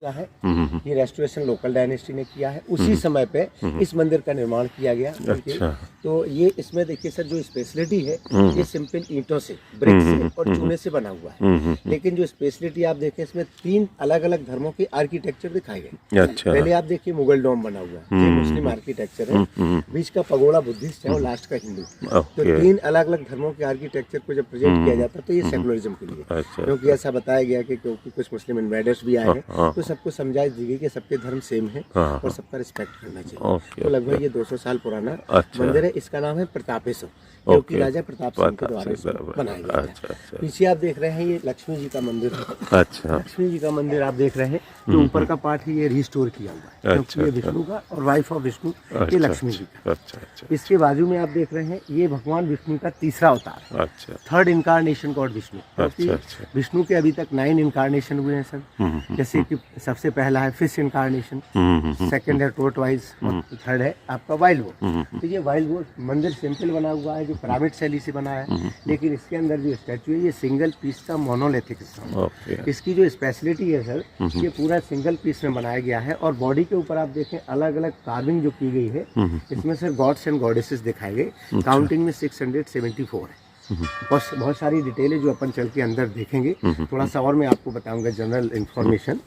किया है। ये रेस्टोरेशन लोकल डायनेस्टी ने किया है। उसी समय पे इस मंदिर का निर्माण किया गया। अच्छा। तो ये इसमें देखिए सर, जो स्पेशलिटी है ये सिंपल ईंटों से, ब्रिक से और चूने से बना हुआ है। लेकिन जो स्पेशलिटी आप देखें, इसमें 3 अलग अलग धर्मों के आर्किटेक्चर दिखाए गए। अच्छा। पहले आप देखिए मुगल डोम बना हुआ है, ये मुस्लिम आर्किटेक्चर है। बीच का पगोड़ा बुद्धिस्ट है और लास्ट का हिंदू। तो 3 अलग अलग धर्मों के आर्किटेक्चर को जब प्रेजेंट किया जाता है तो ये सेकुलरिज्म के लिए, अच्छा। क्योंकि ऐसा बताया गया कि क्योंकि कुछ मुस्लिम इन्वेडर्स भी आए हैं तो सबको समझाई दी गई कि सबके धर्म सेम है और सबका रिस्पेक्ट करना चाहिए। तो लगभग ये 200 साल पुराना मंदिर है। इसका नाम है प्रतापेश्वर, क्योंकि राजा प्रताप सिंह के द्वारा बनाया गया है। पीछे आप देख रहे हैं ये लक्ष्मी जी का मंदिर है। अच्छा। लक्ष्मी जी का मंदिर आप देख रहे हैं, जो ऊपर का पार्ट है ये रिस्टोर किया हुआ है, क्योंकि ये विष्णु का और वाइफ ऑफ विष्णु ये लक्ष्मी जी का। इसके बाजू में आप देख रहे हैं ये भगवान विष्णु का तीसरा अवतार है। अच्छा। 3rd इनकारनेशन गॉड विष्णु, क्योंकि विष्णु के अभी तक 9 इनकारनेशन हुए हैं सर। जैसे कि सबसे पहला है फिश इनकारनेशन, सेकंड है टोर्टवाइज और थर्ड है आपका वाइल्ड वोर। तो ये वाइल्ड वोर मंदिर सिंपल बना हुआ है, जो पिरामिड शैली से बना है, लेकिन इसके अंदर जो स्टैचू है ये सिंगल पीस का मोनोलिथिक स्टोन। इसकी जो स्पेशलिटी है सर, ये पूरा सिंगल पीस में बनाया गया है। और बॉडी के ऊपर आप देखें अलग अलग कार्विंग जो की गई है, इसमें सर गॉड्स एंड गॉडेसेस दिखाए गए। काउंटिंग में 674 है। बहुत सारी डिटेल है जो अपन चल के अंदर देखेंगे। थोड़ा सा और मैं आपको बताऊंगा जनरल इंफॉर्मेशन।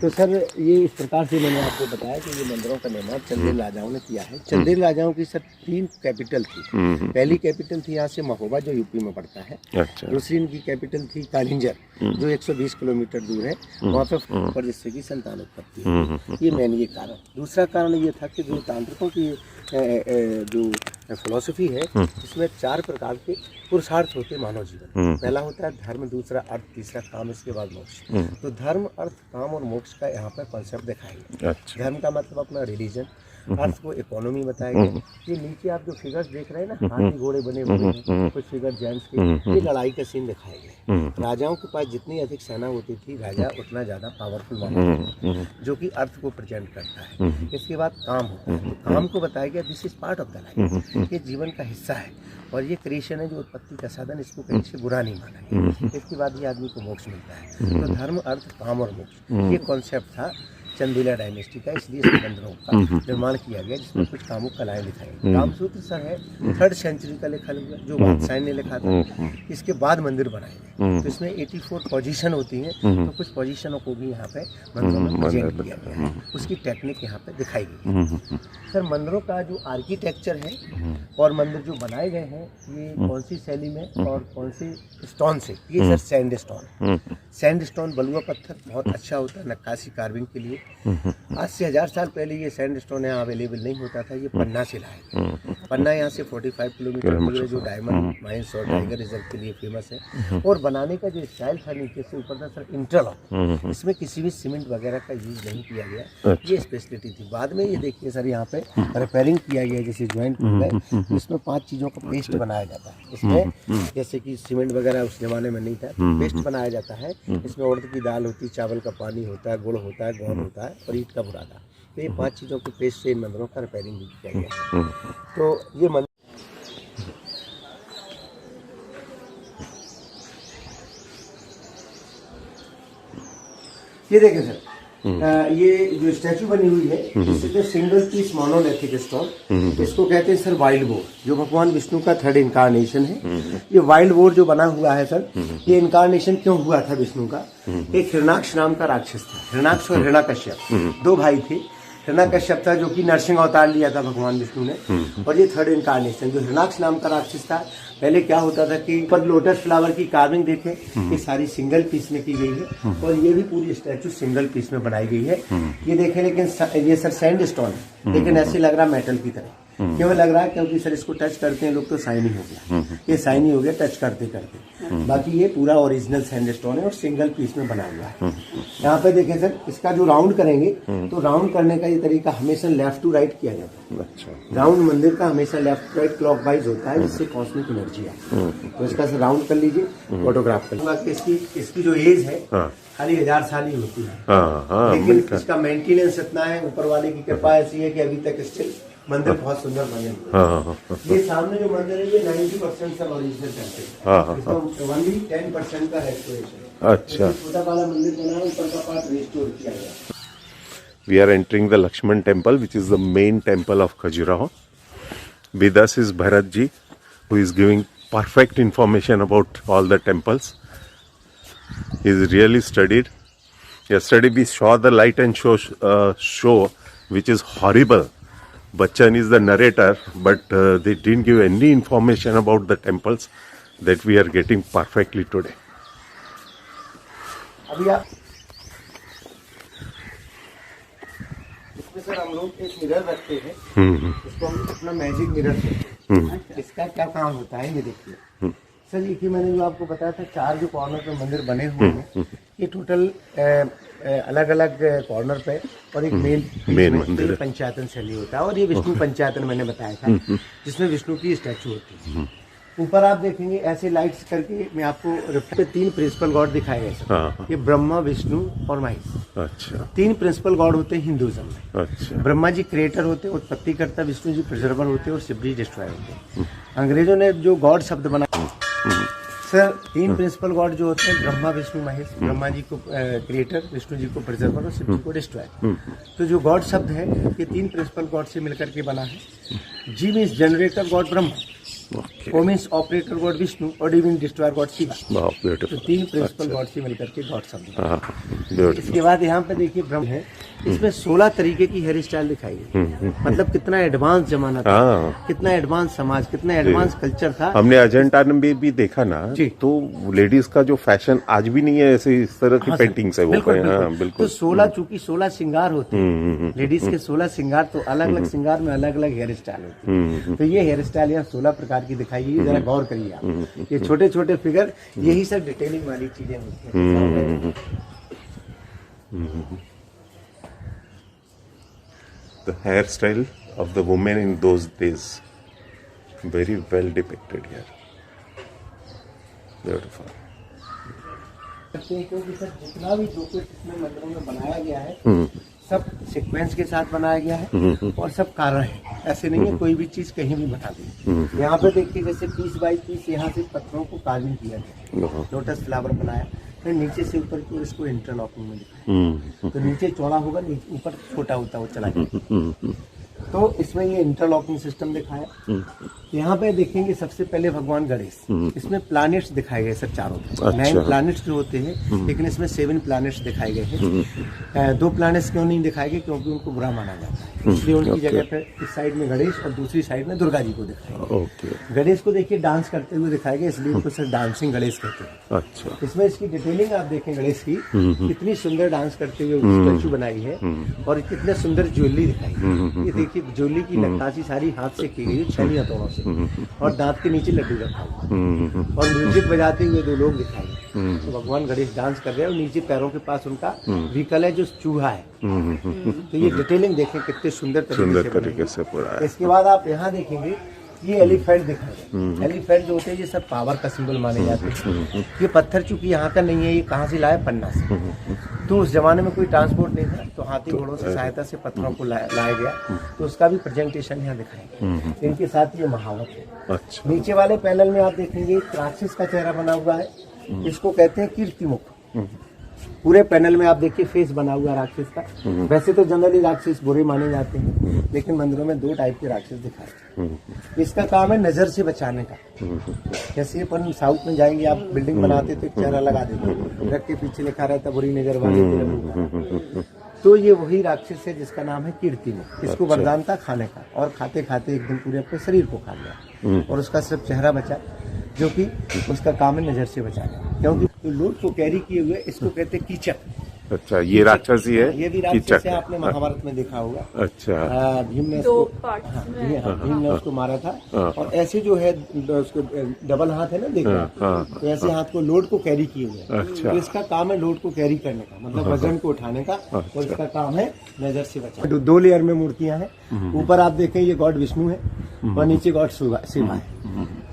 तो सर ये इस प्रकार से मैंने आपको बताया कि ये मंदिरों का निर्माण चंदेल राजाओं ने किया है। चंदेल राजाओं की सर 3 कैपिटल थी। पहली कैपिटल थी यहाँ से महोबा, जो यूपी में पड़ता है। अच्छा। दूसरी इनकी कैपिटल थी कालिंजर, जो 120 किलोमीटर दूर है। वहाँ पर जिससे की संतान उत्पत्ति है। ये मेन ये कारण। दूसरा कारण ये था कि जो तांत्रिकों की जो फिलॉसफी है, इसमें 4 प्रकार के पुरुषार्थ होते मानव जीवन। पहला होता है धर्म, दूसरा अर्थ, तीसरा काम, इसके बाद मोक्ष। तो धर्म, अर्थ, काम और मोक्ष का यहाँ पर कॉन्सेप्ट दिखाएंगे। अच्छा। धर्म का मतलब अपना रिलीजन, अर्थ को इकोनॉमी बताएंगे। ये नीचे आप जो फिगर्स देख रहे हैं ना, हाथी घोड़े बने हुए हैं, कुछ फिगर जेंट्स के, ये लड़ाई का सीन दिखाए गए। राजाओं के पास जितनी अधिक सेना होती थी, राजा उतना ज्यादा पावरफुल माना जाता है, जो कि अर्थ को प्रेजेंट करता है। इसके बाद काम होता है, तो काम को बताया गया this is part of the life, ये जीवन का हिस्सा है और ये क्रिएशन है, जो उत्पत्ति का साधन, इसको कहीं से बुरा नहीं माना गया। इसके बाद ये आदमी को मोक्ष मिलता है। तो धर्म, अर्थ, काम और मोक्ष, ये कॉन्सेप्ट था चंदेला डायनेस्टी का। इसलिए इस मंदिरों का निर्माण किया गया, जिसमें कुछ कामुक कलाएं दिखाई। कामसूत्र सर है 3rd सेंचुरी का लिखा हुआ, जो बादशाह ने लिखा था। इसके बाद मंदिर बनाए गए। तो इसमें 84 पोजीशन होती हैं, तो कुछ पोजीशनों को भी यहाँ पे मंदिरों में प्रेजेंट किया गया है। उसकी टेक्निक यहाँ पे दिखाई गई है। सर मंदिरों का जो आर्किटेक्चर है और मंदिर जो बनाए गए हैं, ये कौन सी शैली में और कौन से स्टोन से? ये sir sandstone. Sandstone बलुआ पत्थर बहुत अच्छा होता है नक्काशी कार्विंग के लिए। आज से 1000 साल पहले ये सैंड स्टोन यहाँ अवेलेबल नहीं होता था। ये पन्ना से लाए। पन्ना यहाँ से 45 किलोमीटर दूर है, जो डायमंड माइंस और टाइगर रिजर्व के लिए फेमस है। और बनाने का जो स्टाइल था नीचे से ऊपर था सर इंटरलॉक, इसमें किसी भी सीमेंट वगैरह का यूज नहीं किया गया। ये स्पेशलिटी थी। बाद में ये देखिए सर, यहाँ पे रिपेयरिंग किया गया, जैसे ज्वाइंट हो गए, तो इसमें 5 चीजों का पेस्ट बनाया जाता है। इसमें जैसे कि सीमेंट वगैरह उस जमाने में नहीं था, पेस्ट बनाया जाता है। इसमें उड़द की दाल होती है, चावल का पानी होता है, गुड़ होता है, गोंद होता है और ईंट का बुरादा। तो ये 5 चीज़ों के पेस्ट से इन मंदिरों का रिपेयरिंग भी किया गया है। तो ये मंदिर, ये देखें सर, ये जो स्टैचू बनी हुई है, इसमें सिंगल पीस मोनोलिथिक स्टोन, इसको कहते हैं सर वाइल्ड बोर, जो भगवान विष्णु का 3rd इनकारनेशन है। ये वाइल्ड बोर जो बना हुआ है सर, ये इनकारनेशन क्यों हुआ था विष्णु का? एक हिरणाक्ष नाम का राक्षस था। हिरणाक्ष और हिरण्यकश्यप 2 भाई थे। हिरण्यकश्यप था जो कि नरसिंह अवतार लिया था भगवान विष्णु ने, और ये 3rd इनकारनेशन जो हिरणाक्ष नाम का राक्षस था। पहले क्या होता था कि पर लोटस फ्लावर की कार्विंग देखें, ये सारी सिंगल पीस में की गई है और ये भी पूरी स्टैचू सिंगल पीस में बनाई गई है। ये देखें, लेकिन ये सर सैंड स्टोन है, लेकिन ऐसे लग रहा मेटल की तरह। क्यों लग रहा है? क्योंकि सर इसको टच करते हैं लोग तो शाइनी हो गया, ये शाइनी हो गया टच करते करते। बाकी ये पूरा ओरिजिनल सैंड स्टोन है और सिंगल पीस में बना हुआ है। यहाँ पे देखें सर, इसका जो राउंड करेंगे तो राउंड करने का ये तरीका हमेशा लेफ्ट टू राइट किया जाता है। अच्छा। राउंड मंदिर का हमेशा लेफ्ट टू राइट क्लॉकवाइज होता है, जिससे कॉस्मिक एनर्जी आए। तो इसका सर राउंड कर लीजिए, फोटोग्राफ कर लीजिए। इसकी जो एज है खाली 1000 साल ही होती है, लेकिन इसका मेंटेनेंस इतना है, ऊपर वाले की कृपा ऐसी है कि अभी तक स्टिल मंदिर बहुत सुंदर बने हुए। ये सामने जो मंदिर है ये 90% सब ओरिजिनल टेम्पल है, इसमें ओनली 10% का रेस्टोरेशन। अच्छा। छोटा वाला मंदिर बना है, ऊपर का पार्ट रिस्टोर किया गया। We are entering the Lakshman temple, which is the main temple of Khajuraho. With us is Bharat ji, who is giving perfect information about all the temples. He is really studied. Yesterday we saw the light and show, which is horrible. Bachchan is the narrator, but they didn't give any information about the temples that we are getting perfectly today. अभी आप इसमें sir हम लोग एक mirror रखते हैं, इसको हम अपना मैजिक मिरर कहते हैं। इसका क्या काम होता है ये देखिए सर। ये मैंने जो आपको बताया था 4 जो कॉर्नर पे मंदिर बने हुए हैं, ये टोटल अलग अलग कॉर्नर पे और एक मेन मंदिर पंचायतन शैली होता है। और ये विष्णु पंचायतन मैंने बताया था, जिसमें विष्णु की स्टैचू होती है। ऊपर आप देखेंगे ऐसे लाइट्स करके मैं आपको 3 प्रिंसिपल गॉड दिखाए गए सर। ये ब्रह्मा, विष्णु और महेश। अच्छा। 3 प्रिंसिपल गॉड होते हैं हिंदुइज्म में। अच्छा। ब्रह्मा जी क्रिएटर होते हैं, उत्पत्तिकर्ता, विष्णु जी प्रिजर्वर होते हैं और शिव जी डिस्ट्रॉयर होते हैं। अंग्रेजों ने जो गॉड शब्द बनाया सर, 3 प्रिंसिपल गॉड जो होते हैं ब्रह्मा, विष्णु, महेश। ब्रह्मा जी को क्रिएटर, विष्णु जी को प्रिजर्वर और शिव जी को डिस्ट्रॉयर। तो जो गॉड शब्द है ये 3 प्रिंसिपल गॉड से मिलकर के बना है। G means generator god Brahma, O means operator god Vishnu और D means destroyer god Shiva. तो 3 प्रिंसिपल गॉड से मिलकर के गॉड शब्द। इसके बाद यहाँ पे देखिए ब्रह्म है, इसमें 16 तरीके की हेयर स्टाइल दिखाई है। मतलब कितना एडवांस जमाना था, कितना एडवांस समाज, कितना एडवांस कल्चर था। हमने अजंता में भी देखा ना, तो लेडीज का जो फैशन आज भी नहीं है ऐसे इस तरह की पेंटिंग्स है वो। बिल्कुल। तो 16 चूंकि 16 श्रृंगार होते हैं, लेडीज के 16 श्रृंगार, तो अलग अलग श्रृंगार में अलग अलग हेयर स्टाइल होती है। तो ये हेयर स्टाइल यहाँ 16 प्रकार की दिखाई गई। जरा गौर करिए आप, ये छोटे छोटे फिगर, यही सब डिटेलिंग वाली चीजें होती हैं। The hairstyle of the women in those days, very well depicted here. Beautiful. क्योंकि सर जितना भी जो कुछ इसमें मंदिरों में बनाया गया है सब सीक्वेंस के साथ बनाया गया है और सब कारण है। ऐसे नहीं है कोई भी चीज कहीं भी बना दी। यहाँ पे देखिए जैसे पीस बाई पीस यहाँ से पत्थरों को कार्विंग किया गया, लोटस फ्लावर बनाया, फिर नीचे से ऊपर की इसको इंटरलॉकिंग में दिखाया। तो नीचे चौड़ा होगा, ऊपर छोटा होता वो चला गया। तो इसमें ये इंटरलॉकिंग सिस्टम दिखाया। यहाँ पे देखेंगे सबसे पहले भगवान गणेश, इसमें प्लैनेट्स दिखाए गए सर चारों तरफ। 9 प्लैनेट्स जो होते हैं, लेकिन इसमें 7 प्लैनेट्स दिखाए गए हैं। 2 प्लैनेट्स क्यों नहीं दिखाए गए? क्योंकि उनको बुरा माना जाता है, इसलिए उनकी जगह पे इस साइड में गणेश और दूसरी साइड में दुर्गा जी को दिखाया। गणेश को देखिए डांस करते हुए दिखाए गए, इसलिए उनको सर डांसिंग गणेश कहते हैं। अच्छा। इसमें इसकी डिटेलिंग आप देखें गणेश की, कितनी सुंदर डांस करते हुए स्टैचू बनाई है और कितने सुंदर ज्वेलरी दिखाई है। ये देखिए ज्वेलरी की नक्काशी सारी हाथ से की गई है, 6 हथौड़ों से, और दांत के नीचे लड्डू रखा हुआ और म्यूजिक बजाते हुए 2 लोग दिखाई। तो भगवान गणेश डांस कर रहे हैं और नीचे पैरों के पास उनका व्हीकल है जो चूहा है। तो ये डिटेलिंग देखें कितने सुंदर तरीके से पूरा है। इसके बाद आप यहाँ देखेंगे ये एलिफेंट दिखाएगा। एलिफेंट जो होते हैं ये सब पावर का सिंबल माने जाते हैं। ये पत्थर चूंकि यहाँ का नहीं है, ये कहाँ से लाया? पन्ना से। तो उस जमाने में कोई ट्रांसपोर्ट नहीं था, तो हाथी घोड़ों से सहायता से पत्थरों को लाया गया। तो उसका भी प्रेजेंटेशन यहाँ दिखाएंगे। इनके साथ ये महावत है। अच्छा। नीचे वाले पैनल में आप देखेंगे राक्षस का चेहरा बना हुआ है, इसको कहते हैं कीर्तिमुख। पूरे पैनल में आप देखिए फेस बना हुआ है राक्षस का। वैसे तो जनरली राक्षस बुरे माने जाते हैं, लेकिन मंदिरों में 2 टाइप के राक्षस दिखाए। इसका काम है नजर से बचाने का। जैसे अपन साउथ में जाएंगे, आप बिल्डिंग बनाते तो एक चेहरा लगा देते, रख के पीछे लिखा रहता बुरी नजर वाले। तो ये वही राक्षस है जिसका नाम है कीर्तिमुख। इसको वरदान था खाने का, और खाते खाते एक दिन पूरे अपने शरीर को खा लिया और उसका सिर्फ चेहरा बचा, जो कि उसका काम है नजर से बचाना। क्योंकि तो लोड को कैरी किए हुए इसको कहते हैं कीचक। अच्छा, ये राक्षस ही है? ये भी राक्षस है, आपने महाभारत में देखा होगा। अच्छा। भीम ने भीम ने उसको मारा था। और ऐसे जो है उसको डबल हाथ है ना, देखो, तो ऐसे हाथ को लोड को कैरी किए हुए। अच्छा। तो इसका काम है लोड को कैरी करने का, मतलब वजन को उठाने का। और इसका काम है नजर से बचाना। 2 लेयर में मूर्तियां हैं। ऊपर आप देखें ये गॉड विष्णु है और नीचे गॉड शिवा है।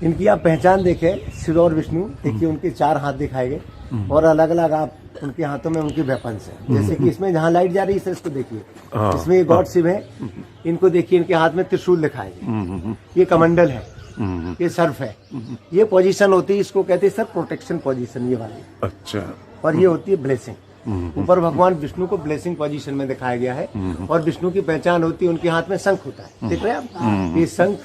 इनकी आप पहचान देखें, शिव और विष्णु देखिए, उनके 4 हाथ दिखाए गए और अलग अलग आप उनके हाथों में उनके वेपन्स हैं। जैसे कि इसमें जहाँ लाइट जा रही है इसको देखिए, इसमें ये गॉड शिव है, इनको देखिए, इनके हाथ में त्रिशूल दिखाए गए। ये कमंडल है, ये सर्फ है। ये पोजीशन होती है, इसको कहते हैं सर प्रोटेक्शन पोजीशन, ये वाली। अच्छा। और ये होती है ब्लेसिंग। ऊपर भगवान विष्णु को ब्लेसिंग पोजीशन में दिखाया गया है और विष्णु की पहचान होती है, उनके हाथ में शंख होता है, देख रहे हैं आप, ये शंख,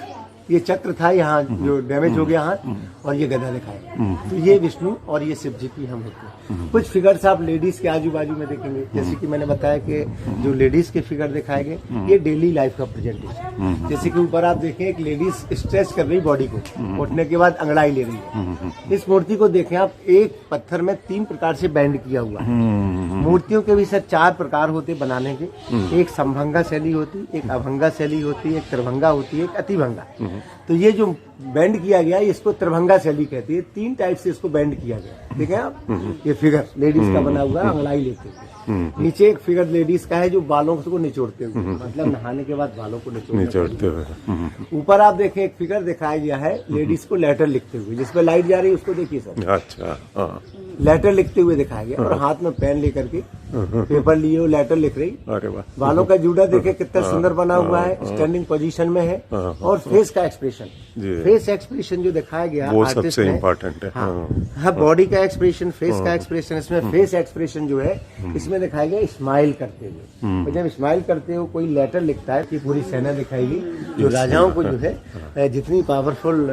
ये चक्र था यहाँ जो डैमेज हो गया हाथ, और ये गदा दिखाया। तो ये विष्णु और ये शिव जी की हम होते हैं। कुछ फिगर्स आप लेडीज के आजू बाजू में देखेंगे, जैसे कि मैंने बताया कि जो लेडीज के फिगर दिखाए गए, ये डेली लाइफ का प्रेजेंटेशन। जैसे कि ऊपर आप देखें, एक लेडीज स्ट्रेच कर रही बॉडी को, उठने के बाद अंगड़ाई ले रही है। इस मूर्ति को देखें आप, एक पत्थर में 3 प्रकार से बैंड किया हुआ है। मूर्तियों के भी सर 4 प्रकार होते बनाने के, एक संभंगा शैली होती, एक अभंगा शैली होती, एक त्रिभंगा होती है, एक अतिभंगा। तो ये जो बैंड किया गया है, इसको त्रिभंगा शैली कहती है। 3 टाइप से इसको बैंड किया गया, देखें आप, ये फिगर लेडीज का बना हुआ है, अंगड़ाई लेते हुए। नीचे एक फिगर लेडीज का है जो बालों को निचोड़ते हुए, मतलब नहाने के बाद बालों को निचोड़ते हुए। ऊपर आप देखें एक फिगर दिखाया गया है लेडीज को लेटर लिखते हुए, जिसपे लाइट जा रही है उसको देखिए सर। अच्छा, लेटर लिखते हुए दिखाया गया, और हाथ में पेन लेकर के पेपर लिए वो लेटर लिख रही। अरे वाह, बालों का जूड़ा देखे कितना सुंदर बना हुआ है, स्टैंडिंग पोजीशन में है। और फेस का एक्सप्रेशन, फेस एक्सप्रेशन जो दिखाया गया वो आर्टिस्ट सबसे ने, इम्पोर्टेंट है। हाँ, बॉडी का एक्सप्रेशन, फेस का एक्सप्रेशन, इसमें फेस एक्सप्रेशन जो है इसमें दिखाया गया स्माइल करते हुए। और जब स्माइल करते हुए कोई लेटर लिखता है कि पूरी सेना दिखाएगी, जो राजाओं को जो है जितनी पावरफुल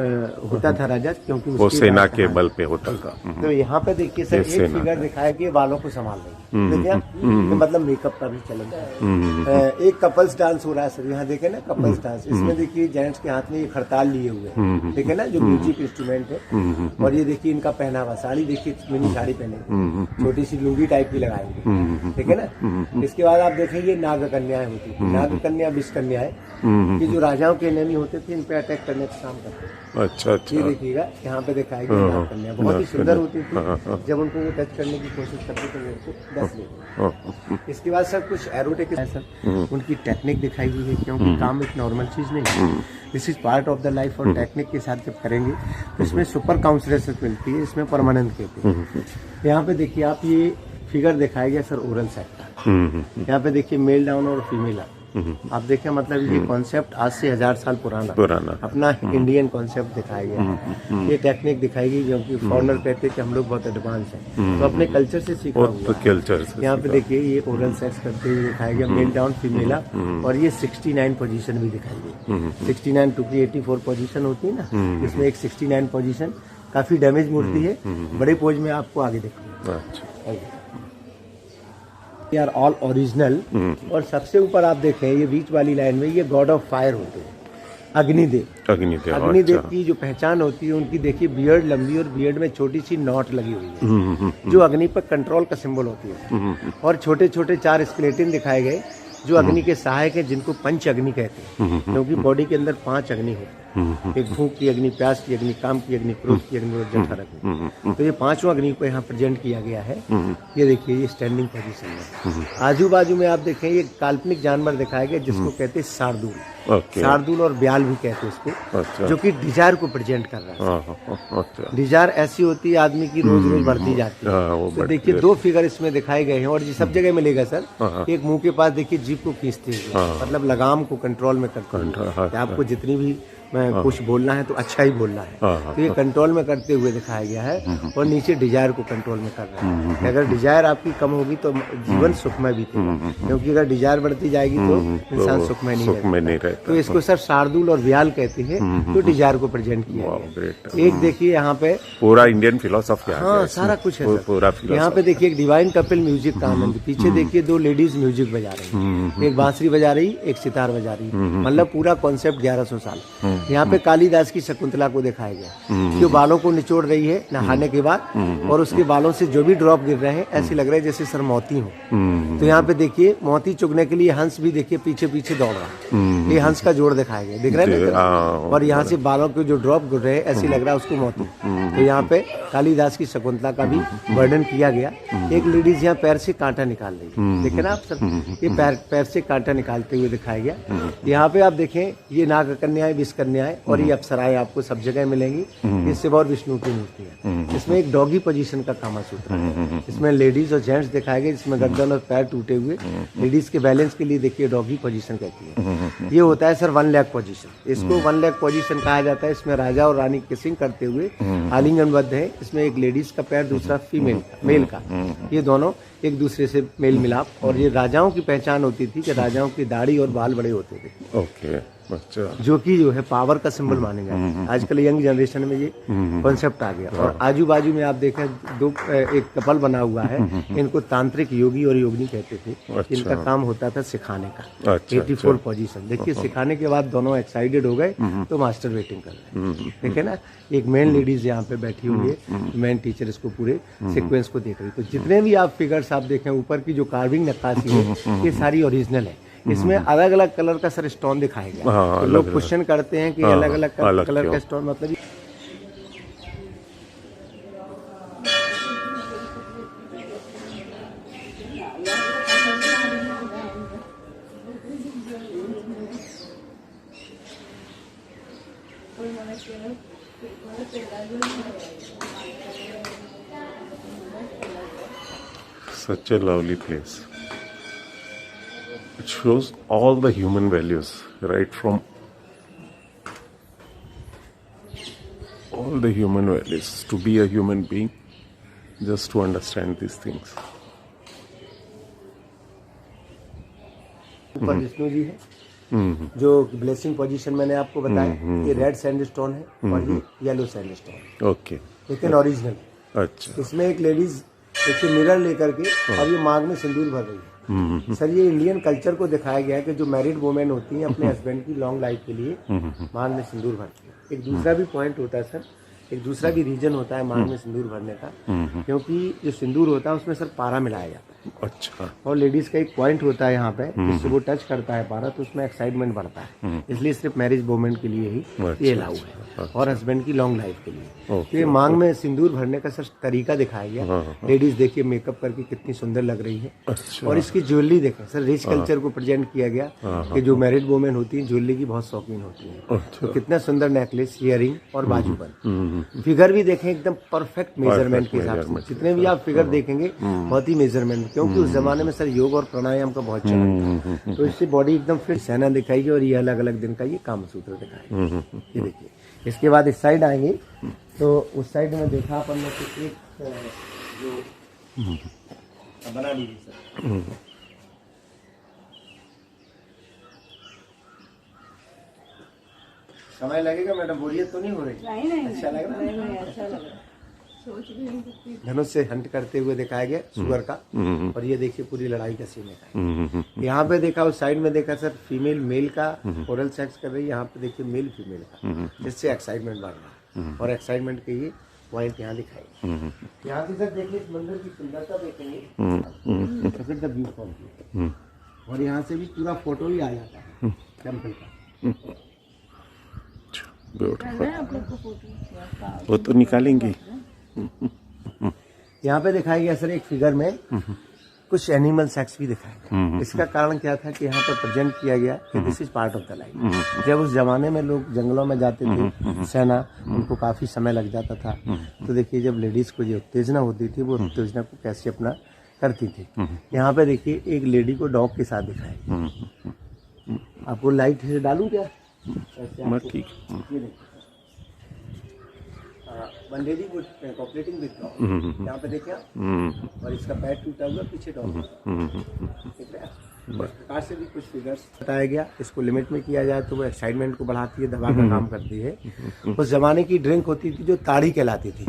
होता था राजा, क्योंकि वो सेना के बल पे होता था। तो यहाँ पे देखिए सर, एक फिगर दिखाया कि बालों को संभाल रही है, देखिए तो मतलब मेकअप का भी चलन है। एक कपल्स डांस हो रहा है सर, यहाँ देखे ना कपल्स डांस, इसमें देखिए जेंट्स के हाथ में ये खड़ताल लिए हुए हैं, देखे ना, जो म्यूजिक इंस्ट्रूमेंट है। और ये देखिए इनका पहनावा, साड़ी देखिए, मिनी साड़ी पहने, छोटी सी लुंगी टाइप की लगाएंगे, देखे ना। इसके बाद आप देखेंगे नाग कन्याएं होती थी, नाग कन्या विष कन्याएं, ये जो राजाओं के एनिमी होते थे, इन पे अटैक करने का काम करते थे। अच्छा अच्छा, ये देखिएगा यहाँ पे दिखाई गई नाग कन्या, बहुत ही सुंदर होती थी। जब उनको वो टच करने की कोशिश करते थे उनको 10 लेते। इसके बाद सर कुछ एरोटिक है सर, उनकी टेक्निक दिखाई गई है, क्योंकि काम एक नॉर्मल चीज नहीं है, this is part of the life. और टेक्निक के साथ जब करेंगे तो इसमें सुपर काउंसलेशन मिलती है, इसमें परमानेंट कहते हैं। यहाँ पे देखिए आप, ये फिगर दिखाया गया सर ओरल सेक्स का। यहाँ पे देखिए मेल डाउन और फीमेल अप, आप देखें, मतलब ये कॉन्सेप्ट आज से 1000 साल पुराना अपना इंडियन कॉन्सेप्ट दिखाया गया। ये टेक्निक दिखाई गई, क्योंकि फॉरनर कहते हैं कि हम लोग बहुत एडवांस हैं, तो अपने कल्चर से सीखा हुआ कल्चर। यहाँ पे देखिए ये ओरल सेक्स करते हुए दिखाया गया, मेल डाउन फीमेल अप, और ये 69 पोजीशन भी दिखाई गई। 69 टू की 84 पोजीशन होती है ना, इसमें एक 69 पोजीशन काफी डैमेज मूर्ति है। बड़े पोज में आपको आगे देखूंगा। ये आर ऑल ओरिजिनल। और सबसे ऊपर आप देखें, ये बीच वाली लाइन में, ये गॉड ऑफ फायर होते हैं, अग्निदेव। अग्निदेव की जो पहचान होती है उनकी, देखिए बियर्ड लंबी, और बियर्ड में छोटी सी नॉट लगी हुई है, जो अग्नि पर कंट्रोल का सिंबल होती है। और छोटे छोटे 4 स्केलेटन दिखाए गए, जो अग्नि के सहायक है, जिनको पंच अग्नि कहते हैं, क्योंकि बॉडी के अंदर 5 अग्नि होती है। एक भूख की अग्नि, प्यास की अग्नि, काम की अग्नि, क्रोध की अग्नि और जठर अग्नि। तो ये 5वां अग्नि को यहाँ प्रेजेंट किया गया है। ये देखिए ये स्टैंडिंग पोजीशन में। आजू बाजू में आप देखें, ये काल्पनिक जानवर दिखाया गया, जिसको कहते हैं शार्दूल। शार्दूल और ब्याल भी कहते हैं इसको, जो कि डिजायर को प्रेजेंट कर रहा है। डिजायर ऐसी होती है आदमी की, रोज रोज बढ़ती जाती है। तो देखिए 2 फिगर इसमें दिखाए गए हैं, और ये सब जगह मिलेगा सर। एक मुंह के पास देखिए जीभ को खींचते हुए, मतलब लगाम को कंट्रोल में करते हुए, आपको जितनी भी मैं कुछ बोलना है तो अच्छा ही बोलना है, तो ये कंट्रोल में करते हुए दिखाया गया है। और नीचे डिजायर को कंट्रोल में कर रहा है। अगर डिजायर आपकी कम होगी तो जीवन सुखमय बीतेगा, क्योंकि अगर डिजायर बढ़ती जाएगी तो इंसान सुखमय नहीं रहता। तो इसको सर शार्दूल और व्याल कहते हैं, तो डिजायर को प्रेजेंट किया गया। एक देखिए यहाँ पे पूरा इंडियन फिलोसफी, हाँ सारा कुछ है पूरा। यहाँ पे देखिए एक डिवाइन कपिल म्यूजिक का आनंद, पीछे देखिए 2 लेडीज म्यूजिक बजा रही है, एक बांसुरी बजा रही, एक सितार बजा रही, मतलब पूरा कॉन्सेप्ट 1100 साल। यहाँ पे कालिदास की शकुंतला को दिखाया गया, जो बालों को निचोड़ रही है नहाने के बाद, और उसके बालों से जो भी ड्रॉप गिर रहे हैं ऐसे लग रहा है जैसे सर मोती हो। तो यहाँ पे देखिए मोती चुगने के लिए हंस भी देखिए पीछे पीछे दौड़ रहा है, ये हंस का जोड़ दिखाया गया, दिख रहा है ना। और यहाँ से बालों के जो ड्रॉप गिर रहे हैं ऐसे लग रहा है उसको मोती। तो यहाँ पे कालिदास की शकुंतला का भी वर्णन किया गया। एक लेडीज यहाँ पैर से कांटा निकाल रही है, देखे ना आप सर, ये पैर से कांटा निकालते हुए दिखाया गया। यहाँ पे आप देखें, ये नाग कन्याएं, विष कन्याएं और ये अप्सराएं आपको सब जगह मिलेंगी। ये शिव और विष्णु की मूर्ति है। इसमें एक डॉगी पोजीशन का कामा सूत्र है। इसमें लेडीज और जेंट्स दिखाए गए, जिसमें गर्दन और पैर टूटे हुए। लेडीज के बैलेंस के लिए देखिए डॉगी पोजीशन कहती है। ये होता है सर 1 लेग पोजीशन। इसको 1 लेग पोजीशन कहा जाता है। इसमें राजा और रानी किसिंग करते हुए आलिंगनबद्ध है। इसमें एक लेडीज का पैर, दूसरा फीमेल का, मेल का, ये दोनों एक दूसरे से मेल मिलाप। और ये राजाओं की पहचान होती थी कि राजाओं की दाढ़ी और बाल बड़े होते थे। ओके, अच्छा। जो कि जो है पावर का सिंबल माने जाते हैं। आजकल यंग जनरेशन में ये कॉन्सेप्ट आ गया। और आजू बाजू में आप देखें एक कपल बना हुआ है। इनको तांत्रिक योगी और योगिनी कहते थे। अच्छा। इनका काम होता था सिखाने का। अच्छा, 84 पोजीशन देखिए। सिखाने के बाद दोनों एक्साइटेड हो गए तो मास्टर वेटिंग कर रहे हैं। देखे ना, एक मेन लेडीज यहाँ पे बैठी हुई है, मेन टीचर इसको पूरे सीक्वेंस को देख रही है। तो जितने भी आप फिगर्स आप देखें, ऊपर की जो कार्विंग नक्काशी है ये सारी ओरिजिनल है। इसमें अलग अलग कलर का सर स्टोन दिखाया गया। हाँ, तो लोग क्वेश्चन करते हैं कि अलग अलग कलर का स्टोन मतलब Such a lovely place. It shows all the human values, right from all the human values, to be a human being, just to understand these things. ऊपर विष्णु जी है, जो ब्लेसिंग पोजीशन मैंने आपको बताया। ये रेड सैंडस्टोन है और ये येलो सैंडस्टोन, ओके, लेकिन ओरिजिनल। अच्छा। इसमें एक लेडीज देखिए मिरर लेकर के और ये मांग में सिंदूर भर रही है। सर ये इंडियन कल्चर को दिखाया गया है कि जो मैरिड वुमेन होती हैं अपने हस्बैंड की लॉन्ग लाइफ के लिए मांग में सिंदूर भरती है। एक दूसरा भी पॉइंट होता है सर, एक दूसरा भी रीजन होता है मांग में सिंदूर भरने का, क्योंकि जो सिंदूर होता है उसमें सर पारा मिलाया जाता है। अच्छा। और लेडीज का एक पॉइंट होता है यहाँ पे, जिससे वो टच करता है पारा तो उसमें एक्साइटमेंट बढ़ता है। इसलिए सिर्फ मैरिज वुमेन के लिए ही ये अलाउ है और हस्बैंड की लॉन्ग लाइफ के लिए। तो ये मांग में सिंदूर भरने का सर तरीका दिखाया गया। लेडीज देखिए मेकअप करके कितनी सुंदर लग रही है। अच्छा। और इसकी ज्वेलरी देखें सर, रिच कल्चर को प्रेजेंट किया गया कि जो मैरिड वुमेन होती है ज्वेलरी की बहुत शौकीन होती है। तो कितना सुंदर नेकलेस, इयरिंग और बाजूबंद। फिगर भी देखें एकदम परफेक्ट मेजरमेंट के हिसाब से। जितने भी आप फिगर देखेंगे बहुत ही मेजरमेंट, क्योंकि उस जमाने में सर योग और प्राणायाम का बहुत चलन था। तो इससे बॉडी एकदम फिट सेना दिखाएगी। और ये अलग अलग दिन का ये कामसूत्र दिखाएगा। ये देखिए, इसके बाद इस साइड आएंगे तो उस साइड में देखा अपन ने तो एक जो बना लीजिए सर। समय लगेगा मैडम, बोरियत तो नहीं हो रही? नहीं, अच्छा लग रहा है, अच्छा लग रहा है। धनुष से हंट करते हुए दिखाया गया सुअर का। और ये देखिए पूरी लड़ाई का सीन है। यहाँ पे देखा, उस साइड में देखा सर फीमेल मेल का ओरल सेक्स कर रही है। यहाँ पे देखिए मेल फीमेल का, जिससे एक्साइटमेंट बढ़ रहा है। और एक्साइटमेंट के ये पॉइंट यहाँ दिखाई। यहाँ से सर देखिए इस मंदिर की सुंदरता देखेंगे, द व्यू फ्रॉम। और यहाँ से भी पूरा फोटो ही आ जाता है टेम्पल का। वो तो निकालेंगे। यहाँ पे दिखाया गया सर एक फिगर में कुछ एनिमल सेक्स भी दिखाया गया। इसका कारण क्या था कि यहाँ पर प्रेजेंट किया गया कि this is part of the life. जब उस जमाने में लोग जंगलों में जाते थे सेना, उनको काफी समय लग जाता था। तो देखिए जब लेडीज को जो उत्तेजना होती थी वो उत्तेजना को कैसे अपना करती थी। यहाँ पे देखिए एक लेडी को डॉग के साथ दिखाया। आपको लाइट से डालूं क्या? ठीक। बंडेली वुड कोऑपरेटिंग विद डॉग। यहाँ पे देखिए और इसका पैर टूटा हुआ, पीछे डॉग। इस प्रकार से भी कुछ फिगर्स बताया गया। इसको लिमिट में किया जाए तो वो एक्साइटमेंट को बढ़ाती है, दवा का काम करती है। उस जमाने की ड्रिंक होती थी जो ताड़ी कहलाती थी।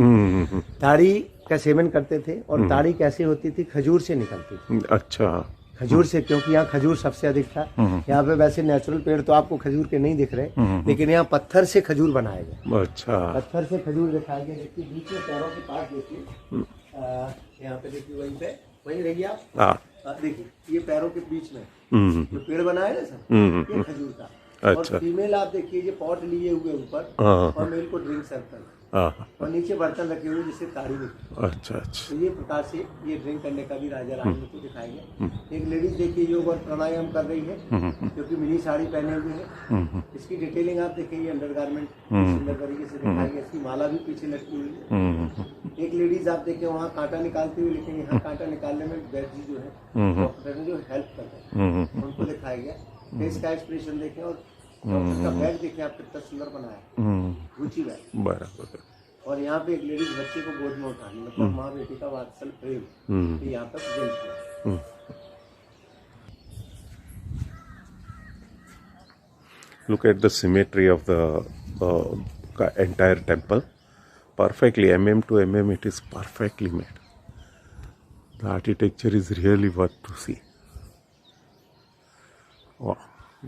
ताड़ी का सेवन करते थे। और ताड़ी कैसे होती थी? खजूर से निकलती थी। अच्छा, खजूर से, क्योंकि यहाँ खजूर सबसे अधिक था। यहाँ पे वैसे नेचुरल पेड़ तो आपको खजूर के नहीं दिख रहे, लेकिन यहाँ पत्थर से खजूर बनाए गए। अच्छा, पत्थर से खजूर दिखाया गया। जिसके बीच में पैरों के पास देखिए, यहाँ पे देखिए वहीं रहिए आप। देखिए ये पैरों के बीच में जो पेड़ बनाया ना सर, ये खजूर का। अच्छा। और फीमेल आप देखिए ये पॉट लिए हुए ऊपर, और मेल को ड्रिंक सर्कल, और नीचे बर्तन रखे हुए जिससे ताड़ी निकले। अच्छा। तो ये प्रकार से ये ड्रिंक करने का भी राजा रानी को दिखाया गया। एक लेडीज देखिए योग और प्राणायाम कर रही है, क्योंकि मिनी साड़ी पहने हुए है। इसकी डिटेलिंग आप देखिए, अंडरगारमेंट सुंदर तरीके से दिखाई गई। इसकी माला भी पीछे लटकी हुई है। एक लेडीज आप देखें वहाँ कांटा निकालती हुई, लेकिन यहाँ कांटा निकालने में वैद्य जी जो है डॉक्टर ने जो हेल्प करते हैं उनको दिखाया गया। फेस का एक्सप्रेशन देखें और डॉक्टर का बैग देखें आप कितना सुंदर बनाया है, रुचि बैग। बराबर। और यहाँ पे एक लेडीज बच्चे को गोद में उठा रही है, मतलब माँ बेटी का वात्सल प्रेम ये यहाँ पर प्रेजेंट हुआ। Look at the symmetry of the entire temple. Perfectly, mm to mm, it is perfectly made. The architecture is really worth to see. Wow,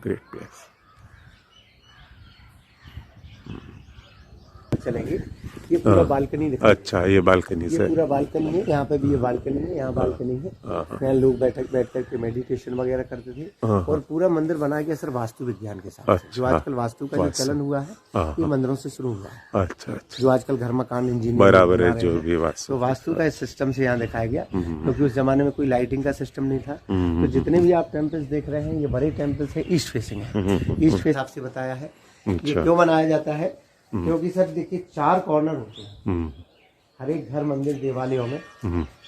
great place. चलेंगे, ये पूरा बालकनी दिखा। अच्छा, ये बालकनी ये से पूरा बालकनी है, यहाँ पे भी ये बालकनी है, यहाँ बालकनी है। यहाँ लोग बैठ करके मेडिटेशन वगैरह करते थे। और पूरा मंदिर बना गया सर वास्तु विज्ञान के साथ। जो आजकल वास्तु का जो चलन हुआ है ये मंदिरों से शुरू हुआ है। अच्छा अच्छा, जो आजकल घर मकान इंजीनियर बराबर है, जो भी वास्तु, तो वास्तु का इस सिस्टम से यहाँ दिखाया गया। क्योंकि उस जमाने में कोई लाइटिंग का सिस्टम नहीं था। तो जितने भी आप टेम्पल्स देख रहे हैं ये बड़े टेम्पल्स है, ईस्ट फेसिंग है। ईस्ट फेस आपसे बताया है ये क्यों बनाया जाता है, क्योंकि सर देखिए 4 कॉर्नर होते हैं हर एक घर मंदिर देवालयों में।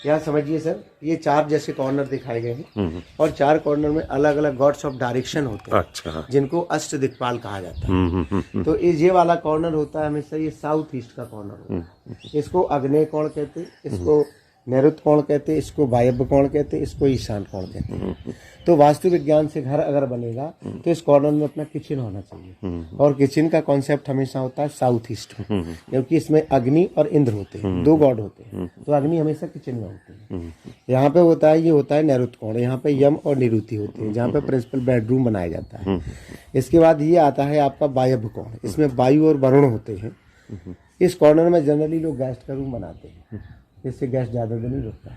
यहाँ समझिए सर ये 4 जैसे कॉर्नर दिखाए गए हैं और 4 कॉर्नर में अलग अलग गॉड्स ऑफ डायरेक्शन होते हैं। अच्छा, जिनको अष्ट दिक्पाल कहा जाता है। तो ये वाला कॉर्नर होता है हमेशा ये साउथ ईस्ट का कॉर्नर होता है। इसको अग्नेय कोण कहते हैं, इसको नैऋत्य कोण कहते हैं, इसको वायव्य कोण कहते हैं, इसको ईशान कोण कहते हैं। तो वास्तु विज्ञान से घर अगर बनेगा तो इस कॉर्नर में अपना किचन होना चाहिए। और किचन का कॉन्सेप्ट हमेशा होता है साउथ ईस्ट में, क्योंकि इसमें अग्नि और इंद्र होते हैं, 2 गॉड होते हैं। तो अग्नि हमेशा किचन में होती है। यहाँ पे होता है, ये होता है नैऋत्य कोण, यहाँ पे यम और निरुति होते हैं, जहाँ पे प्रिंसिपल बेडरूम बनाया जाता है। इसके बाद ये आता है आपका वायव्य कोण, इसमें वायु और वरुण होते हैं। इस कॉर्नर में जनरली लोग गेस्ट का रूम बनाते हैं, इससे गैस ज्यादा दिन नहीं रुकता,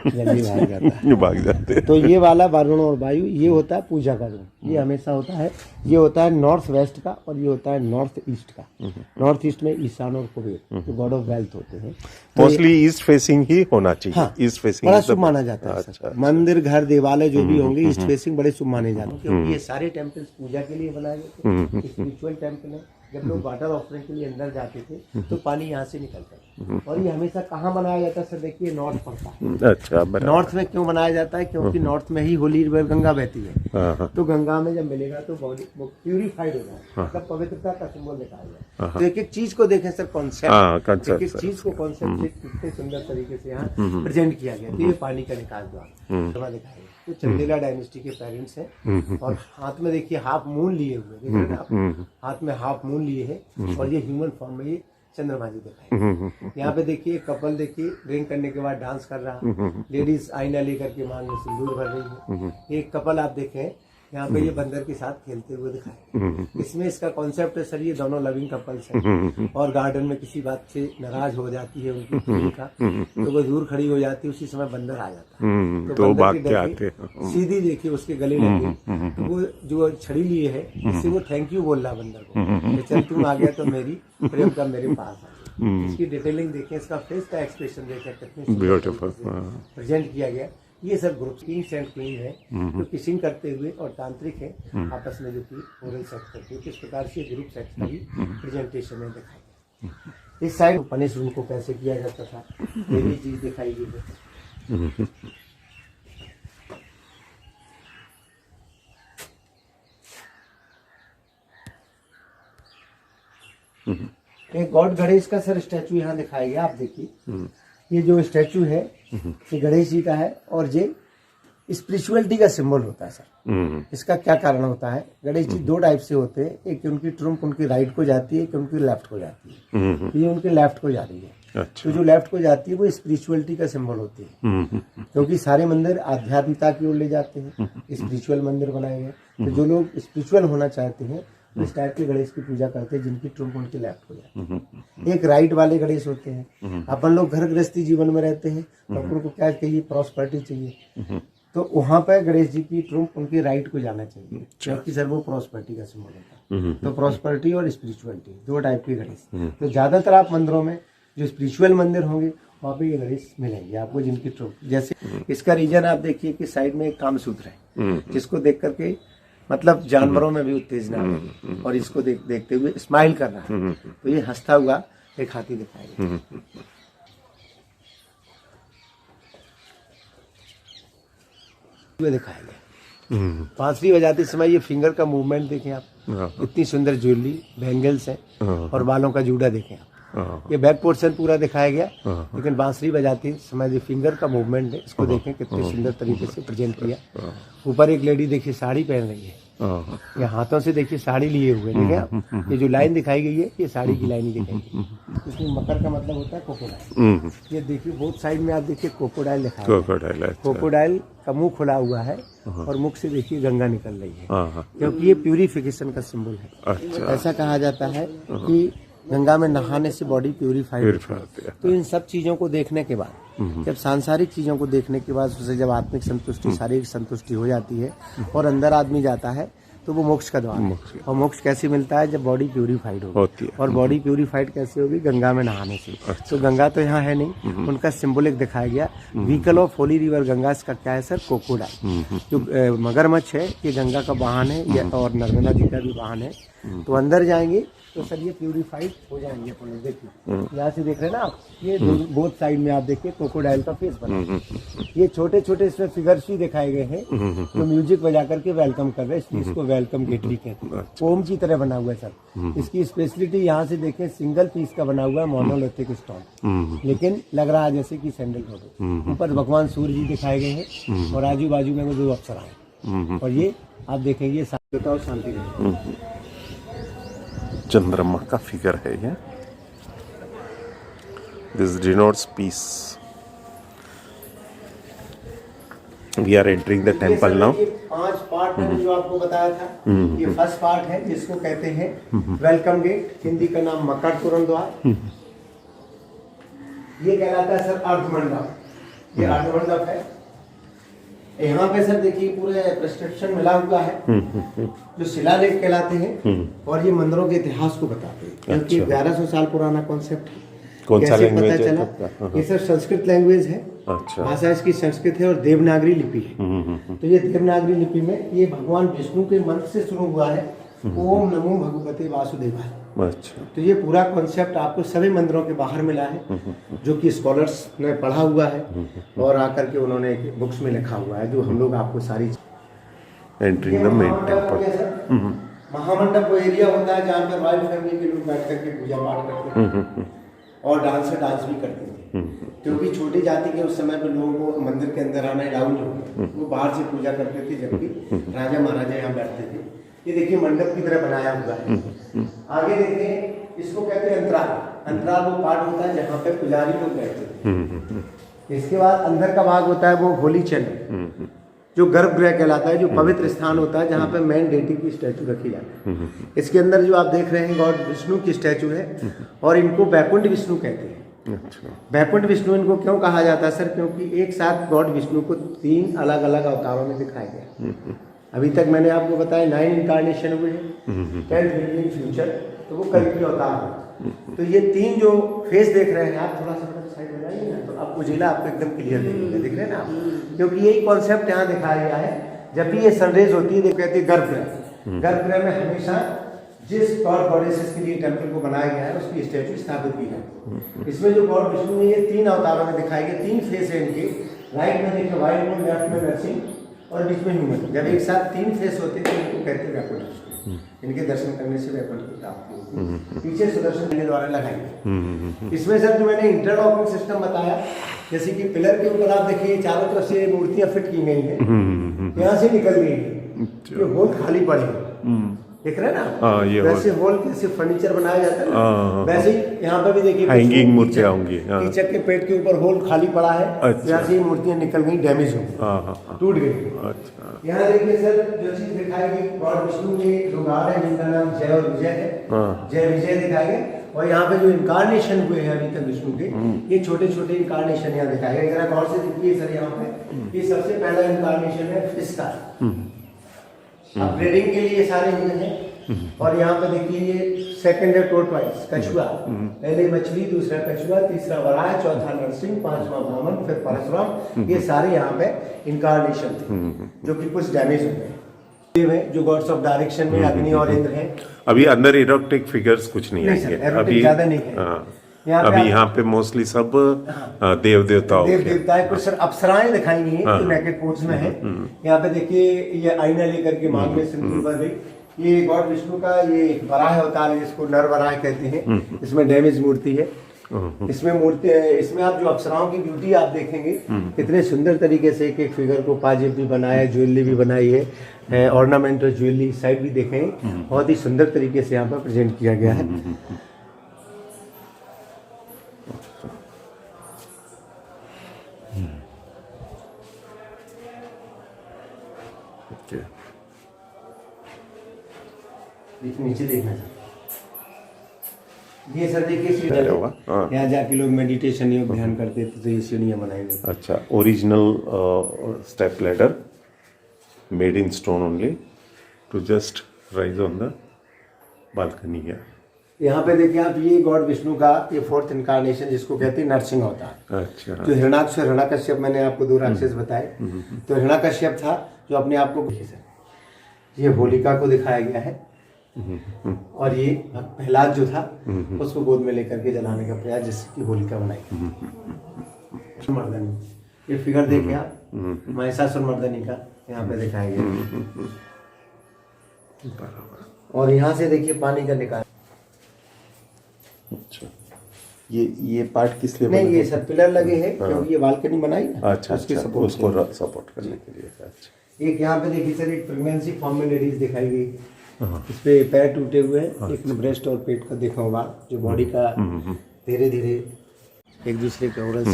जल्दी भाग जाता है, भाग जाते हैं। तो ये वाला वरुण और वायु ये होता है पूजा का रूम। ये हमेशा होता है, ये होता है नॉर्थ वेस्ट का और ये होता है नॉर्थ ईस्ट का। नॉर्थ ईस्ट में ईशान और कुबेर जो गॉड ऑफ वेल्थ होते हैं। मोस्टली ईस्ट फेसिंग ही होना चाहिए। हाँ, ईस्ट फेसिंग बड़ा शुभ माना जाता है। अच्छा, मंदिर घर देवालय जो भी होंगे ईस्ट फेसिंग बड़े शुभ माने जाते हैं, क्योंकि ये सारे टेम्पल्स पूजा के लिए बनाए गए थे, स्पिरिचुअल टेम्पल है। जब लोग वाटर ऑफरिंग के लिए अंदर जाते थे तो पानी यहाँ से निकलता है। और ये हमेशा कहाँ बनाया जाता है सर, देखिए नॉर्थ पड़ता है। अच्छा, नॉर्थ में क्यों बनाया जाता है, क्योंकि नॉर्थ में ही होली रिवर गंगा बहती है। तो गंगा में जब मिलेगा तो बॉडी प्यूरिफाइड हो जाए, मतलब पवित्रता का सिंबल दिखाया जाए। तो एक एक चीज को देखें सर, कॉन्सेप्ट, एक एक चीज को कॉन्सेप्ट कितने सुंदर तरीके से यहाँ प्रेजेंट किया गया। तो ये पानी का निकास द्वार दिखाया गया। तो चंदेला डायनेस्टी के पेरेंट्स हैं और हाथ में देखिए हाफ मून लिए हुए, देख रहे हैं आप, हाथ में हाफ मून लिए है और ये ह्यूमन फॉर्म में ये चंद्रमा जी दिखाई। यहाँ पे देखिए कपल देखिए ड्रिंक करने के बाद डांस कर रहा, लेडीज आईना लेकर के मांग में सिंदूर भर रही है। एक कपल आप देखें यहाँ पे ये बंदर के साथ खेलते हुए दिखाए। इसमें इसका कॉन्सेप्ट है सर, ये दोनों लविंग कपल्स हैं और गार्डन में किसी बात से नाराज हो जाती है उनकी पत्नी का, तो वो दूर खड़ी हो जाती है, उसी समय बंदर आ जाता है। तो भाग के आते सीधी देखिए उसके गले लगी, तो वो जो छड़ी लिए है इससे वो थैंक यू बोल रहा बंदर को, चल तुम आ गया तो मेरी प्रेम का मेरे पास आ। इसकी डिटेलिंग देखें, इसका फेस का एक्सप्रेशन देखें, कितने ब्यूटीफुल प्रेजेंट किया गया। ये सब ग्रुप किंग्स एंड क्वीन है जो किसिंग करते हुए और तांत्रिक है आपस में जो कि ओरल सेक्स करते हैं। किस प्रकार से ग्रुप सेक्स का भी प्रेजेंटेशन में दिखाई। इस साइड पनिश रूम को कैसे किया जाता था ये भी चीज दिखाई गई है। एक गॉड गणेश का सर स्टैचू यहाँ दिखाया गया। आप देखिए ये जो स्टैचू है ये गणेश जी का है और ये स्पिरिचुअलिटी का सिंबल होता है सर। इसका क्या कारण होता है, गणेश जी 2 टाइप से होते हैं, एक उनकी ट्रम्प उनकी राइट को जाती है, एक उनकी लेफ्ट को जाती है। ये उनके लेफ्ट को जा रही है। अच्छा। तो जो लेफ्ट को जाती है वो स्पिरिचुअलिटी का सिंबल होती है, क्योंकि सारे मंदिर आध्यात्मिकता की ओर ले जाते हैं, स्पिरिचुअल मंदिर बनाए गए। तो जो लोग स्पिरिचुअल होना चाहते हैं इस टाइप के गणेश की पूजा करते हैं, जिनकी ट्रम्प उनकी लेफ्ट हो जाती है। एक राइट वाले गणेश होते हैं। अपन लोग घर गृहस्थी जीवन में रहते हैं तो अपन को क्या चाहिए, प्रॉस्पेरिटी चाहिए, तो वहां पर गणेश जी की ट्रम्प उनकी राइट को जाना चाहिए, क्योंकि सर वो प्रॉस्पेरिटी का सिंबल होता है। तो प्रॉस्पेरिटी और स्पिरिचुअलिटी 2 टाइप के गणेश। तो ज्यादातर आप मंदिरों में जो स्पिरिचुअल मंदिर होंगे वहाँ पे ये गणेश मिलेंगे आपको, जिनकी ट्रम्प जैसे। इसका रीजन आप देखिए कि साइड में एक कामसूत्र है, जिसको देख करके मतलब जानवरों में भी उत्तेजना है और इसको देखते हुए स्माइल कर रहा है। तो ये हंसता हुआ एक हाथी दिखाएगा। हुए दिखाया गया। बांसुरी बजाते समय ये फिंगर का मूवमेंट देखें आप, इतनी सुंदर ज्वेलरी, बैंगल्स हैं और बालों का जूड़ा देखें आप। ये बैक पोर्शन पूरा दिखाया गया, लेकिन बांसुरी बजाते समय जो फिंगर का मूवमेंट है इसको देखें कितने सुंदर तरीके से प्रेजेंट किया। ऊपर एक लेडी देखिए साड़ी पहन रही है, ये हाथों से देखिए साड़ी लिए हुए, देखिए आप। ये जो लाइन दिखाई गई है ये साड़ी की लाइन ही दिखाई गई। इसमें मकर का मतलब होता है क्रोकोडाइल। ये देखिए बोथ साइड में आप देखिए क्रोकोडाइल दिखाया है। क्रोकोडाइल का मुंह खुला हुआ है और मुख से देखिए गंगा निकल रही है, क्योंकि ये प्यूरिफिकेशन का सिंबल है। ऐसा कहा जाता है कि गंगा में नहाने से बॉडी प्यूरिफाइड होती है। तो इन सब चीजों को देखने के बाद, जब सांसारिक चीजों को देखने के बाद उसे जब आत्मिक संतुष्टि, शारीरिक संतुष्टि हो जाती है और अंदर आदमी जाता है तो वो मोक्ष का द्वार है। और मोक्ष कैसे मिलता है? जब बॉडी प्यूरिफाइड होती है। और बॉडी प्यूरिफाइड कैसे होगी? गंगा में नहाने से। तो गंगा तो यहाँ है नहीं, उनका सिंबलिक दिखाया गया। Vehicle of Holi river Ganga, इसका क्या है सर? क्रोकोडाइल। जो मगरमच्छ है ये गंगा का वाहन है और नर्मदा जी का भी वाहन है। तो अंदर जाएंगे तो सर ये प्यूरिफाइड हो जाएंगे। देखिए यहाँ से देख रहे हैं ना आप, ये बोथ साइड में आप देखिए क्रोकोडाइल का फेस बना। ये छोटे छोटे इसमें फिगर्स भी दिखाए गए हैं जो म्यूजिक बजा करके वेलकम कर रहे हैं, इसलिए इसको वेलकम गेट भी कहते हैं। ओम की तरह बना हुआ है सर। इसकी स्पेशलिटी यहाँ से देखें, सिंगल पीस का बना हुआ है, मोनोलिथिक स्टोन, लेकिन लग रहा है जैसे कि सैंडल फोटो। ऊपर भगवान सूर्य जी दिखाए गए हैं और आजू बाजू में वो दो अप्सराएं, और ये आप देखेंगे शांति और शांति रहेगी। चंद्रमा का फिगर है ये। This denotes peace. We are entering the temple now. 5 part मैंने जो आपको बताया था, ये फर्स्ट पार्ट है जिसको कहते हैं वेलकम गेट, हिंदी का नाम मकर तोरण द्वार। ये कहलाता है सर अर्धमंडप। ये अर्धमंडप है। यहाँ पे सर देखिए पूरे प्रिस्क्रिप्शन मिला हुआ है जो शिलालेख कहलाते हैं और ये मंदिरों के इतिहास को बताते हैं, क्योंकि 1100 साल पुराना कॉन्सेप्ट है। कौन सा लैंग्वेज पता चला? ये सर संस्कृत लैंग्वेज है। अच्छा। भाषा इसकी संस्कृत है और देवनागरी लिपि है। तो ये देवनागरी लिपि में ये भगवान विष्णु के मंत्र से शुरू हुआ है, ओम नमो भगवते वासुदेवाय। अच्छा। तो ये पूरा कॉन्सेप्ट आपको सभी मंदिरों के बाहर मिला है, जो कि स्कॉलर्स ने पढ़ा हुआ है और आकर के उन्होंने बुक्स में लिखा हुआ है, जो हम लोग आपको सारी एंट्रिंग द मेन टेम्पल। महामंडप वो एरिया होता है जहाँ पे रॉयल फैमिली के लोग बैठ करके पूजा पाठ करते हैं और डांस भी करते थे, क्योंकि छोटी जाति के उस समय पे लोगों को मंदिर के अंदर आना अलाउ नहीं होता, वो बाहर से पूजा करते थे, जबकि राजा महाराजा यहाँ बैठते थे। ये देखिए मंडप की तरह बनाया हुआ है। आगे देखिए, इसको कहते हैं अंतराल। अंतराल वो पार्ट होता है जहाँ पे पुजारी लोग बैठते हैं। इसके बाद अंदर का भाग होता है वो होली चैनल, जो गर्भगृह कहलाता है, जो पवित्र स्थान होता है जहाँ पे मेन डेटी की स्टैचू रखी जाती है। इसके अंदर जो आप देख रहे हैं गॉड विष्णु की स्टैचू है और इनको बैकुंठ विष्णु कहते हैं। अच्छा। बैकुंठ विष्णु इनको क्यों कहा जाता है सर? क्योंकि एक साथ गॉड विष्णु को 3 अलग अलग अवतारों में दिखाया गया। अभी तक मैंने आपको बताया 9 इनकार्नेशन हुए हैं, 10 बिल्डिंग फ्यूचर, तो वो कल्कि अवतार है। तो ये 3 जो फेस देख रहे हैं आप, थोड़ा सा साइड में जाइए ना, तो आप उजिला आपको एकदम क्लियर दिख रहे हैं ना आप, क्योंकि यही कॉन्सेप्ट यहाँ दिखाया गया है। जब भी ये सनरेज होती है, देखो कहते हैं गर्भगृह। गर्भगृह में हमेशा जिस गॉड गॉडेसेस के लिए टेम्पल को बनाया गया है उसकी स्टैचू स्थापित की है। इसमें जो गॉड विष्णु है ये 3 अवतारों में दिखाए गए, 3 फेस है इनके। राइट में देखिए वाइल्ड में, लेफ्ट में नरसिंह और बीच में ह्यूमन। जब एक साथ 3 फेस होते हैं तो इनको कहते हैं वैकुंठ। इनके दर्शन करने से वैकुंठ की प्राप्ति होती है। पीछे सुदर्शन के द्वारा लगाएंगे। इसमें सर जो मैंने इंटरलॉकिंग सिस्टम बताया, जैसे कि पिलर के ऊपर आप देखिए चारों तरफ से मूर्तियां फिट की गई हैं, यहाँ से निकल गई है, ये होल खाली पड़े हैं, देख रहे हैं ना? वैसे होल कैसे फर्नीचर बनाया जाता है ना, वैसे ही यहाँ पे भी देखिए हैंगिंग मूर्तियां होंगी। कीचक के पेट के ऊपर होल खाली पड़ा है। अच्छा। यहाँ से ही मूर्तियां निकल गई, डैमेज हो गई, टूट गई। अच्छा। यहाँ देखिए सर जो चीज दिखाई गई, गॉड विष्णु के जो गार्ड है जिनका नाम जय और विजय है, जय विजय दिखाए गए। और यहाँ पे जो इनकारनेशन हुए हैं अभी तक विष्णु के, ये छोटे छोटे इनकारनेशन यहाँ दिखाए गए। जरा गौर से देखिए सर, यहाँ पे ये सबसे पहला इनकारनेशन है फिश का। अपग्रेडिंग के लिए सारे हुए हैं। और यहाँ पे देखिए ये सेकंड है टोरटॉइस, कछुआ। पहले मछली, दूसरा कछुआ, तीसरा वराह, चौथा नरसिंह, 5वां ब्राह्मण, फिर परशुराम। ये सारे यहाँ पे इनकारनेशन थे जो कि कुछ डैमेज हो गए। जो गॉड्स ऑफ डायरेक्शन में अग्नि और इंद्र हैं। अभी अंदर इरोटिक फिगर्स कुछ नहीं है, अभी ज्यादा नहीं है। यहाँ पे अभी आप- यहाँ पे मोस्टली सब देव देवताओं देव के देवताएं कुछ सर अप्सराएं दिखाई गई हैं जो नेकेड पोज में है। यहाँ पे देखिए ये आईना लेकर के मांग में सिंदूर भर रही। ये गॉड विष्णु का ये वराह अवतार है जिसको नर वराह कहते हैं। इसमें डैमेज मूर्ति है। इसमें मूर्ति इसमें आप जो अप्सराओं की ब्यूटी आप देखेंगे कितने सुंदर तरीके से एक एक फिगर को पाजेब भी बनाया है, ज्वेलरी भी बनाई है, ऑर्नामेंटल ज्वेलरी साइड भी देखें, बहुत ही सुंदर तरीके से यहाँ पर प्रेजेंट किया गया है। नीचे देखना सर, ये सर देखिए सीढ़ियाँ अरे वाह, हाँ। यहाँ जाके लोग मेडिटेशन योग ध्यान करते थे तो ये सीढ़ियाँ बनाई गई। अच्छा, original step ladder made in stone only to just rise on the balcony here. यहाँ पे देखिए आप ये गॉड विष्णु का ये फोर्थ इनकारनेशन जिसको कहते हैं नरसिंह अवतार। अच्छा, जो हिरण्याक्ष और हिरण्याकश्यप मैंने आपको दो राक्षस बताए, तो हिरण्याकश्यप था जो अपने आप को ये होलिका को दिखाया गया है और ये प्रहलाद जो था उसको गोद में लेकर के जलाने का प्रयास जिससे कि होलिका बनाई। मर्दनी ये फिगर देखिए आप महिषासुर मर्दनी का यहाँ पे दिखाया गया और यहाँ से देखिए पानी का निकाल। अच्छा, ये पार्ट किस लिए नहीं बना ये है? सब पिलर लगे हैं क्योंकि ये बालकनी बनाई ना, अच्छा उसके अच्छा, support उसको के लिए। सपोर्ट करने के लिए। अच्छा, एक यहाँ पे देखिए सर एक प्रेगनेंसी फॉर्म में लेडीज दिखाई गई, इस पे पैर टूटे हुए हैं, एक ने ब्रेस्ट और पेट का देखा होगा जो बॉडी का धीरे धीरे एक दूसरे के ओरल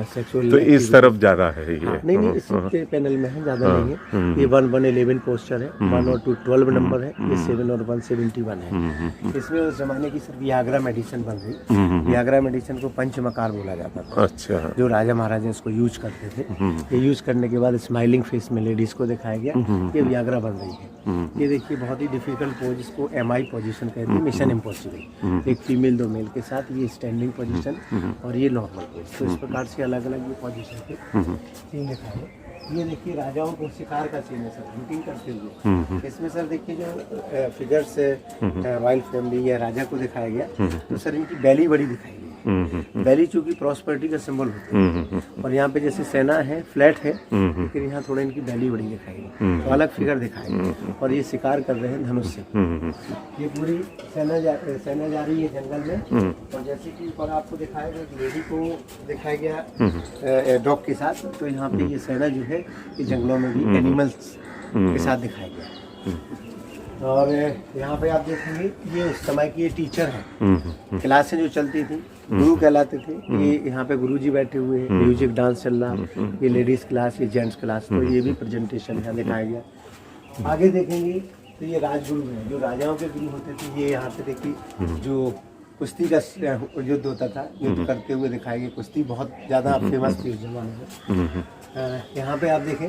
सेक्सुअल तो इस तरफ ज्यादा है ये। नहीं इस पैनल में है, ज्यादा नहीं है। ये 1-1-11 पोस्टर है, 1 और 2 12 नंबर है, ये 7 और 171 है। इसमें उस जमाने की सर वियाग्रा मेडिसिन बन रही। वियाग्रा मेडिसिन को पंचमकार बोला जाता था। अच्छा, जो राजा महाराजा इसको यूज करते थे। ये यूज करने के बाद स्माइलिंग फेस में लेडीज को दिखाया गया, ये वियाग्रा बन रही है। ये देखिए बहुत ही डिफिकल्ट पोज, इसको MI पोजीशन कहते हैं, मिशन इम्पॉसिबल। एक फीमेल 2 मेल के साथ ये स्टैंडिंग पोजीशन और ये नॉर्मल पोज, तो इस प्रकार से अलग अलग ये पोजीशन के सीन दिखाए गए। ये देखिए राजाओं को शिकार का सीन है सर, hunting करते हुए। इसमें सर देखिए जो फिगर्स रॉयल फैमिली या राजा को दिखाया गया, तो सर इनकी बैली बड़ी दिखाई गई। बैली चूंकि प्रॉस्पेरिटी का सिंबल होता है और यहाँ पे जैसे सेना है फ्लैट है, लेकिन यहाँ थोड़ा इनकी बैली बड़ी दिखाई गई, तो अलग फिगर दिखाई गई। और ये शिकार कर रहे हैं धनुष से। ये पूरी सेना जा रही है जंगल में, और जैसे कि ऊपर आपको दिखाया गया एक लेडी को दिखाया गया डॉग के साथ, तो यहाँ पे ये सेना जो है ये जंगलों में भी एनिमल्स के साथ दिखाया गया। और यहाँ पे आप देखेंगे ये उस समय की ये टीचर है, क्लासें जो चलती थी गुरु कहलाते थे। ये यहाँ पे गुरुजी बैठे हुए हैं, म्यूजिक डांस चल रहा, ये लेडीज क्लास, ये जेंट्स क्लास, तो ये भी प्रेजेंटेशन यहाँ दिखाया गया। आगे देखेंगे तो ये राजगुरु हैं, जो राजाओं के गुरु होते थे। ये यहाँ पे देखिए जो कुश्ती का युद्ध होता था, युद्ध करते हुए दिखाया गया। कुश्ती बहुत ज़्यादा फेमस थी उस जमाने में। यहाँ पे आप देखें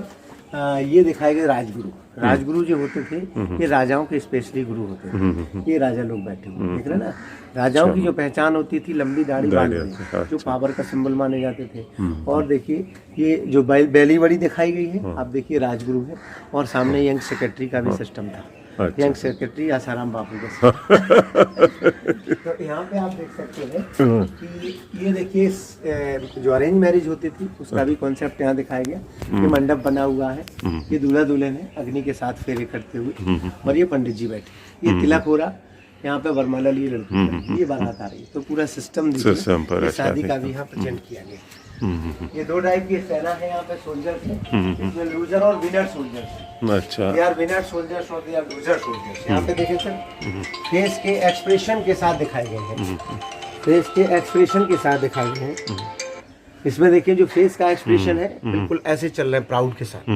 ये दिखाए गए राजगुरु। राजगुरु जो होते थे ये राजाओं के स्पेशली गुरु होते थे। ये राजा लोग बैठे हुए देख रहे ना, राजाओं की जो पहचान होती थी लंबी दाढ़ी बांधते, जो पावर का सिंबल माने जाते थे। और देखिए ये जो बैली बड़ी दिखाई गई है, आप देखिए राजगुरु है। और सामने यंग सेक्रेटरी का भी सिस्टम था, यंग सेक्रेटरी आसाराम बापू का। तो यहाँ पे आप देख सकते हैं कि ये देखिए जो अरेंज मैरिज होती थी उसका भी कॉन्सेप्ट यहाँ दिखाया गया। ये मंडप बना हुआ है, ये दूल्हा दुल्हन है अग्नि के साथ फेरे करते हुए, और ये पंडित जी बैठे। ये तिलक हो रहा, यहाँ पे वरमाला लिए लड़की, ये बारात आ रही है। तो पूरा सिस्टम शादी का भी यहाँ प्रेजेंट किया गया। ये 2 टाइप की सेना है यहाँ पे, सोल्जर्स है, इसमें लूजर और विनर सोल्जर्स। अच्छा, दे आर विनर सोल्जर्स और दे आर लूजर सोल्जर्स। यहाँ पे देखिए सर फेस के एक्सप्रेशन के साथ दिखाए गए हैं, फेस के एक्सप्रेशन के साथ दिखाए गए हैं। इसमें देखिए जो फेस का एक्सप्रेशन है बिल्कुल ऐसे चल रहे हैं प्राउड के साथ।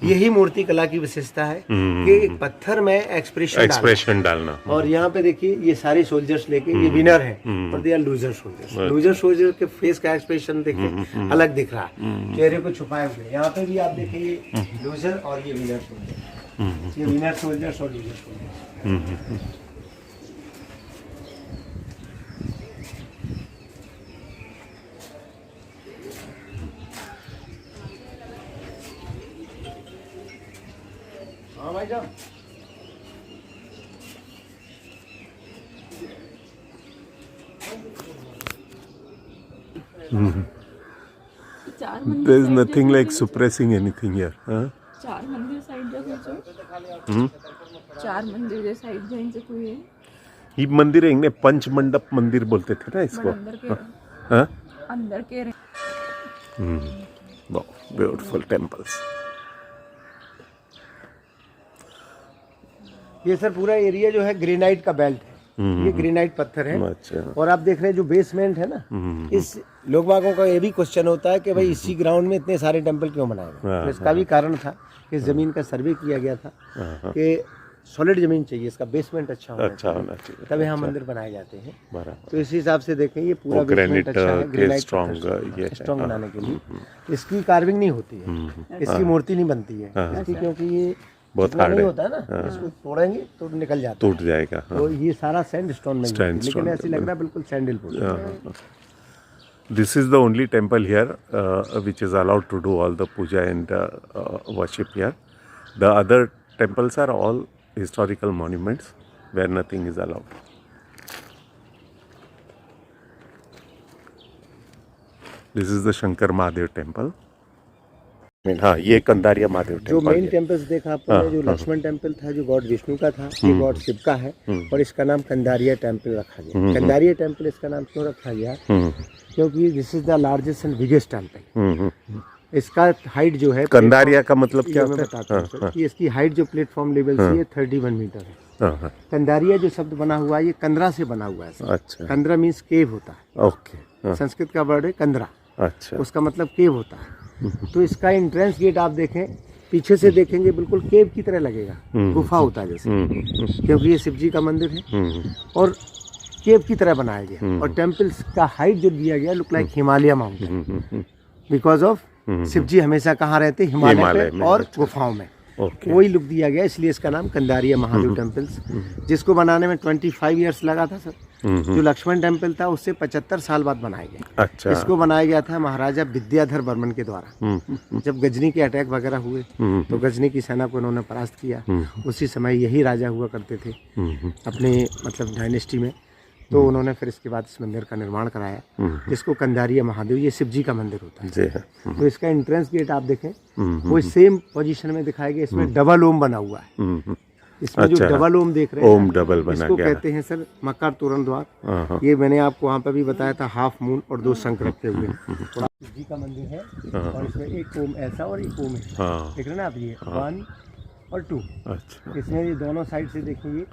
यही मूर्ति कला की विशेषता है कि पत्थर में एक्सप्रेशन डालना। और यहाँ पे देखिए ये सारे सोल्जर्स लेके ये विनर है और they are loser soldiers. Loser soldier के फेस का एक्सप्रेशन देखिए अलग दिख रहा है, चेहरे को छुपाए हुए। यहाँ पे भी आप देखिए लूजर और ये विनर सोल्जर, ये विनर सोल्जर्स और लूजर सोल्जर्स। हाँ भाई साहब, चार मंदिर There is side nothing जा like खींचो। suppressing anything here. Huh? चार मंदिर साइड जा खींचो। हम्म? चार मंदिर जे साइड जाइंचे कोई है ही मंदिर है पंच मंडप मंदिर बोलते थे ना बट इसको. अंदर के हाँ? अंदर के ब्यूटीफुल टेम्पल्स. ये सर पूरा एरिया जो है ग्रेनाइट का बेल्ट है, ये ग्रेनाइट पत्थर है. अच्छा. और आप देख रहे हैं जो बेसमेंट है ना, इस लोग बागों का ये भी क्वेश्चन होता है कि भाई इसी ग्राउंड में इतने सारे टेंपल क्यों बनाए गए. तो इसका भी कारण था कि जमीन का सर्वे किया गया था कि सॉलिड जमीन चाहिए, इसका बेसमेंट अच्छा होना चाहिए, तब यहाँ मंदिर बनाए जाते हैं. बराबर. तो इस हिसाब से देखें ये पूरा बेसमेंट अच्छा है, ग्रेनाइट स्ट्रॉन्ग बनाने के लिए. इसकी कार्विंग नहीं होती है, इसकी मूर्ति नहीं बनती है इसकी, क्योंकि ये बहुत इतना हार्ड नहीं है. होता है ना, इसको तोड़ेंगे तो निकल जाता टूट जाएगा. है. तो ये सारा सैंड स्टोन में है, लेकिन ऐसे लग रहा है बिल्कुल सैंडल पूरा. This is the only temple here which is allowed to do all the puja and worship here. The other temples are all historical monuments where nothing is allowed. This is the Shankar Mahadev temple. हाँ, ये कंदारिया महादेव जो temple. Main temples देखा आपने, जो Lakshman temple था जो God Vishnu का था, ये गॉड शिव का है. और इसका नाम कंदारिया टेम्पल रखा गया. कंदारिया टेम्पल इसका नाम क्यों रखा गया, क्योंकि this is the largest and biggest temple. इसका हाइट जो है, कंदारिया का मतलब क्या मैं होता बताता हूँ सर, कि इसकी हाइट जो प्लेटफॉर्म लेवल से 31 मीटर है. है? कंदारिया जो शब्द बना हुआ है ये कंदरा से बना हुआ है सर. अच्छा. कंदरा मीन्स केव होता है. ओके. संस्कृत का वर्ड है कंदरा, अच्छा. उसका मतलब केव होता है. तो इसका एंट्रेंस गेट आप देखें, पीछे से देखेंगे बिल्कुल केव की तरह लगेगा, गुफा होता है जैसे, क्योंकि ये शिव जी का मंदिर है और केव की तरह बनाया गया. और टेम्पल्स का हाइट जो दिया गया look like Himalaya mountain, because of Shiva ji हमेशा कहाँ रहते, हिमालय में और गुफाओं में. वही लुक दिया गया, इसलिए इसका नाम कंदारिया महादेव टेम्पल्स, जिसको बनाने में 25 ईयर्स लगा था सर. जो लक्ष्मण टेम्पल था उससे 75 साल बाद बनाया गया. अच्छा. इसको बनाया गया था महाराजा विद्याधर बर्मन के द्वारा. जब गजनी के अटैक वगैरह हुए तो गजनी की सेना को उन्होंने परास्त किया. उसी समय यही राजा हुआ करते थे अपने मतलब डायनेस्टी में. तो उन्होंने फिर इसके बाद इस मंदिर का निर्माण कराया, जिसको कंदारिया महादेव, ये शिव जी का मंदिर होता है. तो इसका एंट्रेंस गेट आप देखें वो सेम पोजीशन में दिखाया गया. इसमें डबल ओम बना हुआ है. इसमें जो डबल ओम देख रहे हैं, ओम डबल बना इसको गया. कहते हैं सर मकर तोरण द्वार. ये मैंने आपको वहाँ पे भी बताया था, हाफ मून और 2 शंख रखे हुए हैं. शिव जी का मंदिर है और इसमें एक ओम ऐसा और एक ओम ऐसा, देख रहे हैं ना आप, ये 1 और 2. अच्छा. इसमें ये दोनों साइड से देखिए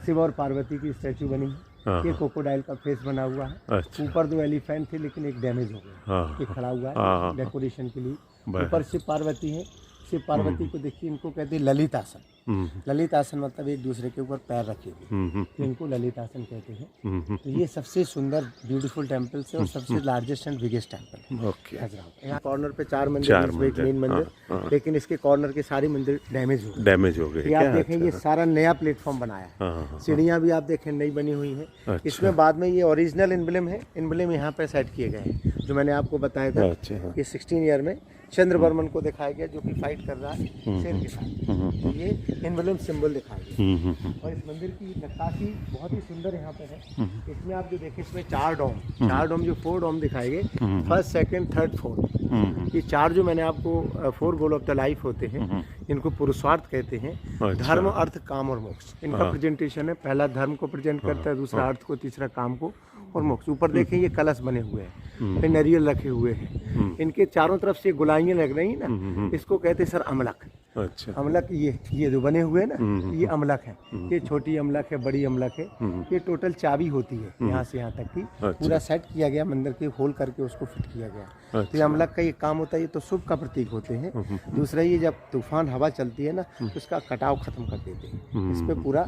शिव और पार्वती की स्टैचू बनी है. ये क्रोकोडाइल का फेस बना हुआ है. अच्छा. ऊपर 2 एलिफेंट थे लेकिन एक डैमेज हो गया, ये खड़ा हुआ है डेकोरेशन के लिए. ऊपर शिव पार्वती है. शिव पार्वती को देखिए, इनको कहते हैं ललित आसन. ललित आसन मतलब एक दूसरे के ऊपर पैर रखे हुए, तो इनको ललित आसन कहते हैं. तो ये सबसे सुंदर ब्यूटीफुल टेम्पल है और सबसे लार्जेस्ट एंड बिगेस्ट टेम्पल है खजुराहो. यहाँ कॉर्नर पे 4 मंदिर, एक मेन मंदिर, लेकिन इसके कॉर्नर के सारे मंदिर डैमेज हो गए. आप देखें ये सारा नया प्लेटफॉर्म बनाया है. सीढ़ियाँ भी आप देखें नई बनी हुई है. इसमें बाद में ये ओरिजिनल एम्बलम है, एम्बलम यहाँ पे सेट किए गए हैं जो मैंने आपको बताया था. ये 16 ईयर में चंद्रवर्मन को दिखाया गया जो कि फाइट कर रहा है शेर के साथ. ये एम्बलम सिंबल दिखाया गया. और इस मंदिर की नक्काशी बहुत ही सुंदर यहाँ पे है. इसमें आप जो देखें, इसमें 4 डोम जो 4 डोम दिखाए गए, फर्स्ट, सेकंड, थर्ड, फोर्थ. ये 4 जो मैंने आपको 4 गोल ऑफ द लाइफ होते हैं, इनको पुरुषार्थ कहते हैं. धर्म, अर्थ, काम और मोक्ष इनका प्रेजेंटेशन है. पहला धर्म को प्रेजेंट करता है, दूसरा अर्थ को, तीसरा काम को और मोक्ष. ऊपर देखें ये कलश बने हुए हैं, फिर नारियल रखे हुए हैं. इनके चारों तरफ से गुलाइयाँ लग रही ना, इसको कहते हैं सर अमलक. अच्छा. अमलक ये जो बने हुए हैं ना, ये अमलक है. ये छोटी अमलक है, बड़ी अमलक है. ये टोटल चाबी होती है यहाँ से यहाँ तक की. पूरा सेट किया गया मंदिर के, होल करके उसको फिट किया गया. तो ये अमलक का ये काम होता है. ये तो शुभ का प्रतीक होते हैं. दूसरा ये जब तूफान हवा चलती है ना, तो उसका कटाव खत्म कर देते हैं. इस पे पूरा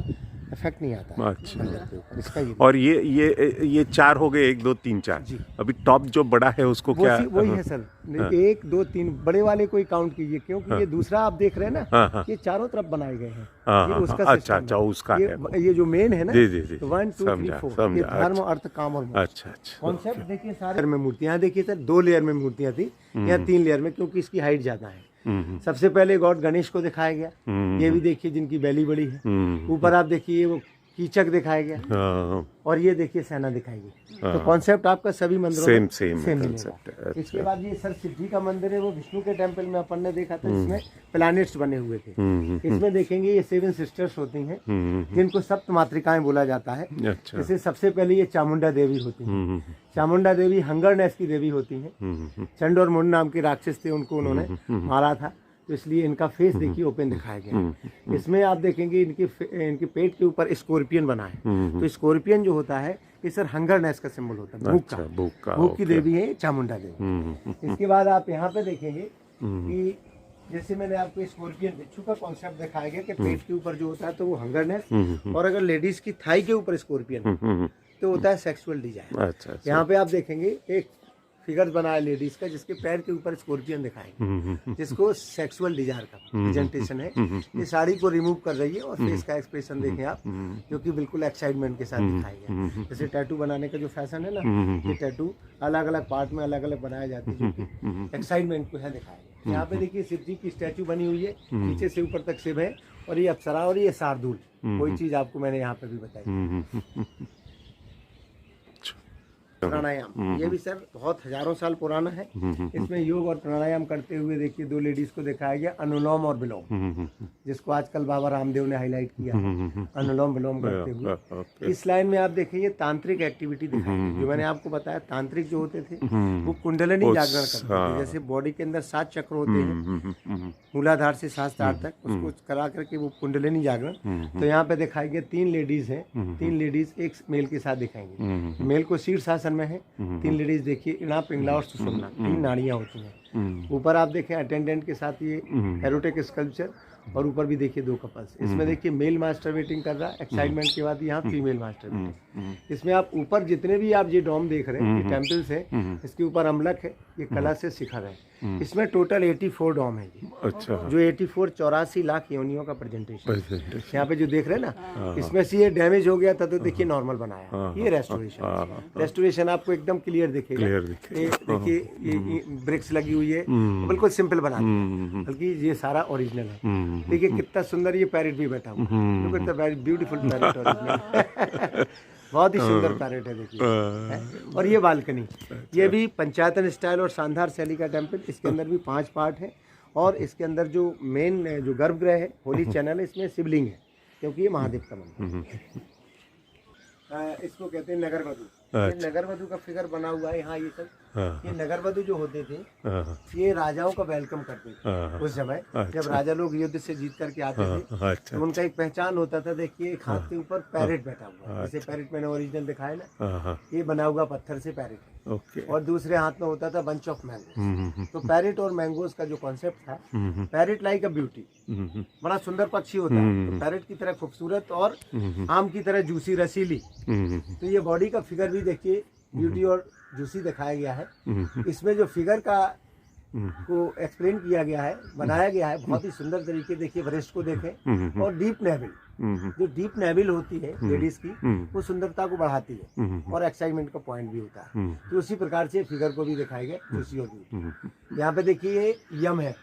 इफेक्ट नहीं आता है. अच्छा. मंदिर के ऊपर इसका और ये 4 हो गए, 1 2 3 4. अभी टॉप जो बड़ा है उसको क्या? वही है सर. 1 2 3 बड़े वाले को ही काउंट कीजिए, क्योंकि ये दूसरा आप देख रहे हैं ना, ये चारों तरफ बनाए गए हैं. ये उसका अच्छा उसका है. ये जो मेन है ना, जी 1 2 3 4 ये धर्म, अर्थ, काम और मोक्ष. अच्छा. कॉन्सेप्ट देखिए सारे में मूर्तियां देखिए सर. 2 लेयर में मूर्तियां थी, यहाँ 3 लेयर में, क्योंकि इसकी हाइट ज्यादा है. सबसे पहले गॉड गणेश को दिखाया गया. ये भी देखिए जिनकी बैली बड़ी है. ऊपर आप देखिए वो कीचक दिखाया गया हाँ, और ये देखिए सेना दिखाई गई। तो कॉन्सेप्ट आपका सभी मंदिरों में सेम मिलेगा। कंसेप्ट है। इसके बाद ये सर सिद्धि का मंदिर है, वो विष्णु के टेम्पल में अपन ने देखा था, जिसमें प्लैनेट्स बने हुए थे। इसमें देखेंगे ये 7 सिस्टर्स होती हैं, जिनको सप्त मातृकाएं बोला जाता है। अच्छा। जैसे सबसे पहले ये चामुंडा देवी होती हैं। चामुंडा देवी हंगरनेस की देवी होती हैं। चंड और मुंड नाम के राक्षस थे, उनको उन्होंने मारा था, तो इसलिए इनका फेस देखिए ओपन दिखाया गया है। इसमें आप देखेंगे इनके पेट के ऊपर स्कॉर्पियन बना है। तो स्कॉर्पियन जो होता है ये सर हंगरनेस का सिंबल होता है, भूख अच्छा, का। भूख की देवी है चामुंडा देवी। इसके बाद आप यहाँ पे देखेंगे कि जैसे मैंने आपको स्कॉर्पियन बिच्छू का कॉन्सेप्ट दिखाया गया कि पेट के ऊपर जो होता है तो वो हंगरनेस, और अगर लेडीज की थाई के ऊपर स्कॉर्पियन तो होता है सेक्सुअल डिजायर। अच्छा, यहाँ पे आप देखेंगे एक फिगर बना है लेडीज का, जिसके पैर के ऊपर स्कॉर्पियन दिखाएंगे, जिसको सेक्सुअल डिजायर का प्रेजेंटेशन है। ये साड़ी को रिमूव कर रही है और फेस का एक्सप्रेशन देखें आप, जो कि बिल्कुल एक्साइटमेंट के साथ दिखाई गया। जैसे टैटू बनाने का जो फैशन है ना, ये टैटू अलग अलग पार्ट में अलग अलग बनाए जाते हैं, जो कि एक्साइटमेंट को है दिखाया गया। यहाँ पे देखिए शिव जी की स्टैचू बनी हुई है, नीचे से ऊपर तक शिव है, और ये अप्सरा और ये शार्दुल। कोई चीज आपको मैंने यहाँ पे भी बताई। प्राणायाम, ये भी सर बहुत हजारों साल पुराना है। इसमें योग और प्राणायाम करते हुए देखिए 2 लेडीज को दिखाया गया, अनुलोम और विलोम, जिसको आजकल बाबा रामदेव ने हाईलाइट किया, अनुलोम विलोम करते हुए। इस लाइन में आप देखिए ये तांत्रिक एक्टिविटी दिखाई गई। जो मैंने आपको बताया, तांत्रिक जो होते थे वो कुंडलिनी जागरण करते थे। जैसे बॉडी के अंदर 7 चक्र होते हैं, मूलाधार से सहस्त्रार तक, उसको करा करके वो कुंडलिनी जागरण। तो यहाँ पे दिखाई गया 3 लेडीज हैं, 3 लेडीज एक मेल के साथ दिखाएंगे। मेल को शीर्षासन में है, 3 लेडीज देखिए इणा, पिंगला और सुषुम्ना, 3 नाड़ियां होती हैं। ऊपर आप देखें अटेंडेंट के साथ ये एरोटिक स्कल्पचर, और ऊपर भी देखिए 2 कपल्स। इसमें देखिए मेल मास्टरबेटिंग कर रहा है, एक्साइटमेंट के बाद यहाँ फीमेल मास्टरबेटिंग। इसमें आप ऊपर जितने भी आप ये डोम देख रहे हैं, ये टेम्पल्स है, इसके ऊपर अमलक है, ये कला से शिखर है। इसमें टोटल 84 डोम है जी। अच्छा, जो 84 लाख योनियों का प्रेजेंटेशन यहाँ पे जो देख रहे हैं ना, इसमें से ये डैमेज हो गया था, तो देखिए नॉर्मल बनाया। ये रेस्टोरेशन आपको एकदम क्लियर दिखेगा। ये देखिए ये ब्रिक्स लगी हुई है, बिल्कुल सिंपल बना दिया, बल्कि ये सारा ओरिजिनल है। देखिए कितना सुंदर ये पैरेट भी बैठा हुआ है, वेरी ब्यूटीफुल पैरेट ओरिजिनल। बहुत ही सुंदर पैरेट है देखिए है? और ये बालकनी, ये भी पंचायतन स्टाइल और शानदार शैली का टेम्पल। इसके अंदर भी 5 पार्ट है, और इसके अंदर जो मेन जो गर्भगृह है, होली चैनल है, इसमें शिवलिंग है, क्योंकि ये महादेव का मंदिर है। इसको कहते हैं नगर वधु। ये नगर वधु का फिगर बना हुआ है यहाँ। ये सब ये नगर वधु जो होते थे, ये राजाओं का वेलकम करते थे उस समय, जब राजा लोग युद्ध से जीत करके आते थे। तो उनका एक पहचान होता था। देखिए एक हाथ के ऊपर पैरेट बैठा हुआ है, जैसे पैरेट मैंने ओरिजिनल दिखाया ना, ये बना हुआ पत्थर से पैरेट है, और दूसरे हाथ में होता था बंच ऑफ मैंगो। तो पैरेट और मैंगोज का जो कॉन्सेप्ट था, पैरेट लाइक अ ब्यूटी, बड़ा सुंदर पक्षी होता है, तो पैरेट की तरह खूबसूरत और आम की तरह जूसी रसीली। तो ये बॉडी का फिगर भी देखिए ब्यूटी और जूसी दिखाया गया है। इसमें जो फिगर का को एक्सप्लेन किया गया है, बनाया गया है बहुत ही सुंदर तरीके। देखिए ब्रेस्ट को देखें, और डीप नेविल, जो डीप नेविल होती है लेडीज की, वो सुंदरता को बढ़ाती है और एक्साइटमेंट का पॉइंट भी होता है। तो उसी प्रकार से फिगर को भी दिखाया गया, जूसी और ब्यूटी। यहाँ पे देखिए यम है।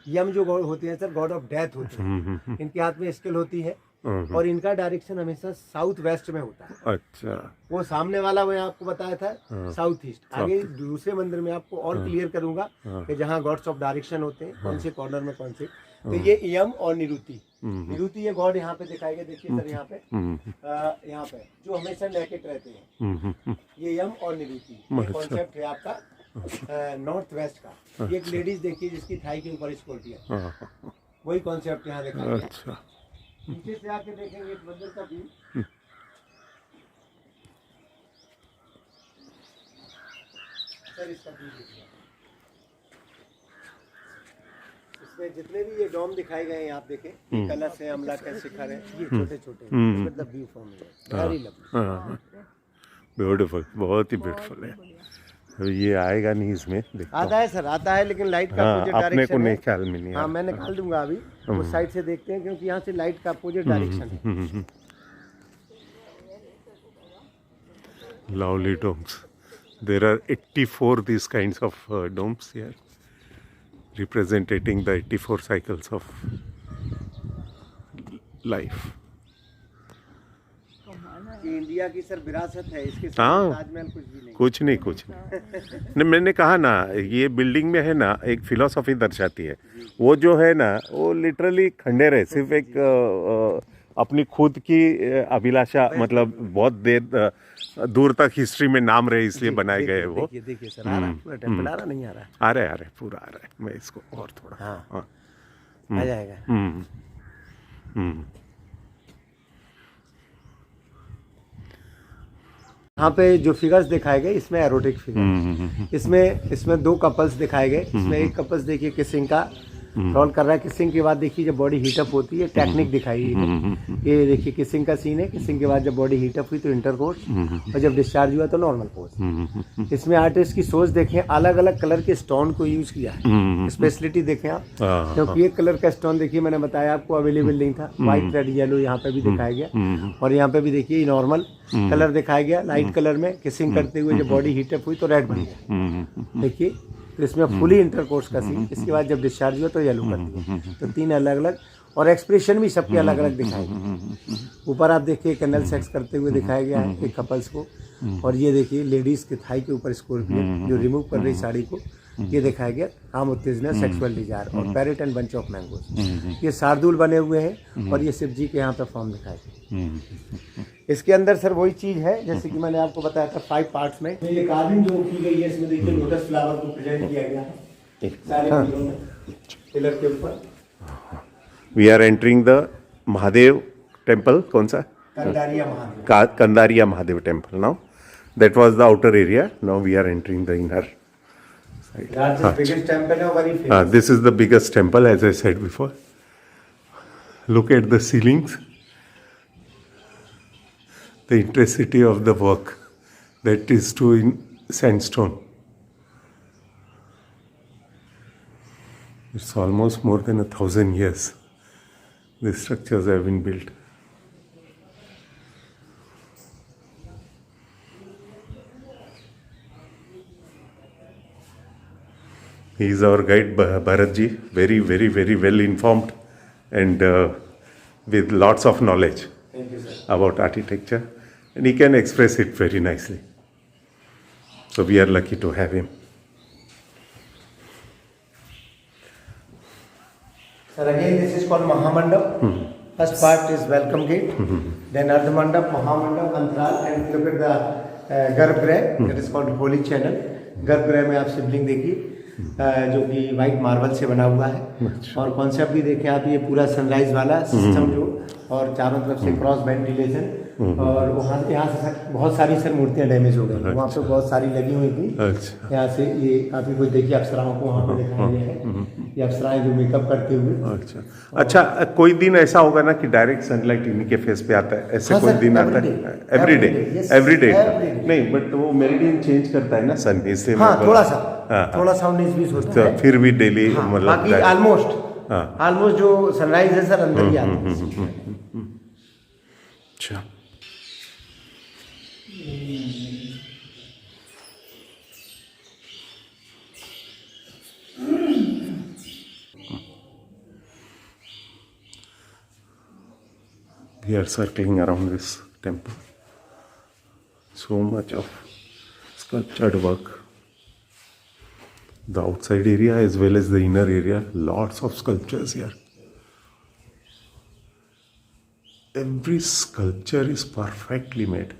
यम जो होते हैं सर, गॉड ऑफ डेथ होते हैं। इनके हाथ में स्केल होती है, और इनका डायरेक्शन हमेशा साउथ वेस्ट में होता है। अच्छा, वो सामने वाला मैं आपको बताया था साउथ ईस्ट। आगे दूसरे मंदिर में आपको और क्लियर करूंगा कि जहाँ गॉड्स ऑफ डायरेक्शन होते हैं, कौन से कॉर्नर में कौन से। तो ये यम और निरुति, निरुति ये गॉड यहाँ पे दिखाई गए। देखिए सर यहाँ पे जो हमेशा नेकेड रहते हैं, ये यम और निरुति कॉन्सेप्ट है आपका नॉर्थ वेस्ट का। एक लेडीज देखिए जिसकी थाई के ऊपर स्कॉर्पियन, वही कॉन्सेप्ट यहाँ दिखाया गया। अच्छा, नीचे से आके देखेंगे इस मंदिर का व्यू। सर इसका व्यू देखिए, इसमें जितने भी ये डोम दिखाए गए हैं आप देखें, कलश है, अमला का शिखर है, ये छोटे छोटे मतलब व्यू फॉर्म है, वेरी लवली, ब्यूटीफुल, बहुत ही ब्यूटीफुल है। ये आएगा नहीं इसमें, आता है सर, आता है, लेकिन लाइट का अपोजिट अपने डायरेक्शन को नहीं है। ख्याल में नहीं हाँ मैं निकाल दूंगा अभी, उस साइड से देखते हैं, क्योंकि यहाँ से लाइट का अपोजिट डायरेक्शन है। Lovely domes. There are 84 these kinds of domes here, representing the 84 cycles of life. कि इंडिया की सर विरासत है, इसके हाँ। साथ ताजमहल कुछ भी नहीं। कुछ नहीं, कुछ नहीं। नहीं, मैंने कहा ना, ये बिल्डिंग में है ना एक फिलॉसफी दर्शाती है। वो जो है ना, वो लिटरली खंडेर है, सिर्फ एक अपनी खुद की अभिलाषा, मतलब बहुत देर दूर तक हिस्ट्री में नाम रहे इसलिए बनाए गए हैं वो। देखिए देखिए सर, आ रहा है पूरा टेम्पल, आ रहा नहीं आ रहा? आ रहे पूरा आ रहा है। मैं इसको और थोड़ा हाँ, आ जाएगा। यहाँ पे जो फिगर्स दिखाए गए, इसमें एरोटिक फिगर, इसमें 2 कपल्स दिखाए गए। इसमें एक कपल्स देखिए किसिंग का रोल कर रहा है। किसिंग के बाद देखिए जब बॉडी हीटअप होती है, टेक्निक दिखाई है। ये देखिए किसिंग का सीन है। किसिंग के बाद जब बॉडी हीटअप हुई तो इंटरकोर्स, और जब डिस्चार्ज हुआ तो नॉर्मल पोज। इसमें आर्टिस्ट की सोच देखें, अलग अलग कलर के स्टोन को यूज किया है। स्पेशलिटी देखें आप, क्योंकि एक कलर का स्टोन देखिए मैंने बताया आपको अवेलेबल नहीं था। व्हाइट, रेड, येलो यहाँ पे भी दिखाया गया, और यहाँ पे भी देखिए नॉर्मल कलर दिखाया गया। लाइट कलर में किसिंग करते हुए जब बॉडी हीटअप हुई तो रेड बन गया। देखिए तो इसमें फुली इंटरकोर्स का सीन। इसके बाद जब डिस्चार्ज हुआ तो येलो कर दिया। तो 3 अलग अलग, और एक्सप्रेशन भी सबके अलग अलग दिखाए गए। ऊपर आप देखिए कैनल सेक्स करते हुए दिखाया गया है एक कपल्स को, और ये देखिए लेडीज के थाई के ऊपर स्कॉर्पियन जो रिमूव कर रही साड़ी को, ये दिखाया गया। काम उत्तेजना, सेक्सुअल डिजायर, और parrot and bunch of mangoes. ये शार्दुल बने हुए हैं, और ये शिव जी के यहाँ पे फॉर्म दिखाए गए। इसके अंदर सर वही चीज है जैसे कि मैंने आपको बताया था 5 पार्ट्स में। ये कार्विंग जो की गई है, इसमें देखिए लोटस फ्लावर को प्रेजेंट किया गया है सारे पिलर के ऊपर। We are entering the Mahadev temple. कौन सा? Kandariya Mahadev. Kandariya Mahadev temple. Now that was the outer area, now we are entering the inner side. Largest biggest temple है, very famous. This is the biggest temple, as I said before. Look at the ceilings, the intensity of the work that is to in sandstone. It's almost more than 1,000 years these structures have been built. He is our guide, Bharat ji, very, very, very well informed, and with lots of knowledge about architecture, and he can express it very nicely. So we are lucky to have him. Sir, again this is called Mahamandap. First part is welcome gate, then Ardhamandap, Mahamandap, Antral, and look at the Garbhagriha, that is called holy channel. गर्भगृह में आप शिवलिंग देखिए जो कि white marble से बना हुआ है। और कॉन्सेप्ट भी देखें आप, ये पूरा सनराइज वाला सिस्टम जो, और चारों तरफ से क्रॉस वेंटिलेशन, और वहाँ यहाँ से सर बहुत सारी सर मूर्तियाँ डैमेज हो गई। वहाँ पे बहुत सारी लगी हुई थी। यहाँ से ये काफ़ी कुछ देखिए, अप्सराओं को वहाँ पे दिखाया गया है। ये अप्सराएं जो मेकअप करते हुए। अच्छा, कोई दिन ऐसा होगा ना कि डायरेक्ट सनलाइट इन्हीं के फेस पे आता है, ऐसे कोई दिन आता है? एवरी डे नहीं, बट वो मेरिडियन चेंज करता है ना सन, इससे हाँ थोड़ा सा 19-20 होता है, फिर भी डेली मतलब बाकी ऑलमोस्ट जो सनराइज है सर अंदर ही आता है। अच्छा, we are circling around this temple. So much of sculptured work. The outside area as well as the inner area, lots of sculptures here. Every sculpture is perfectly made.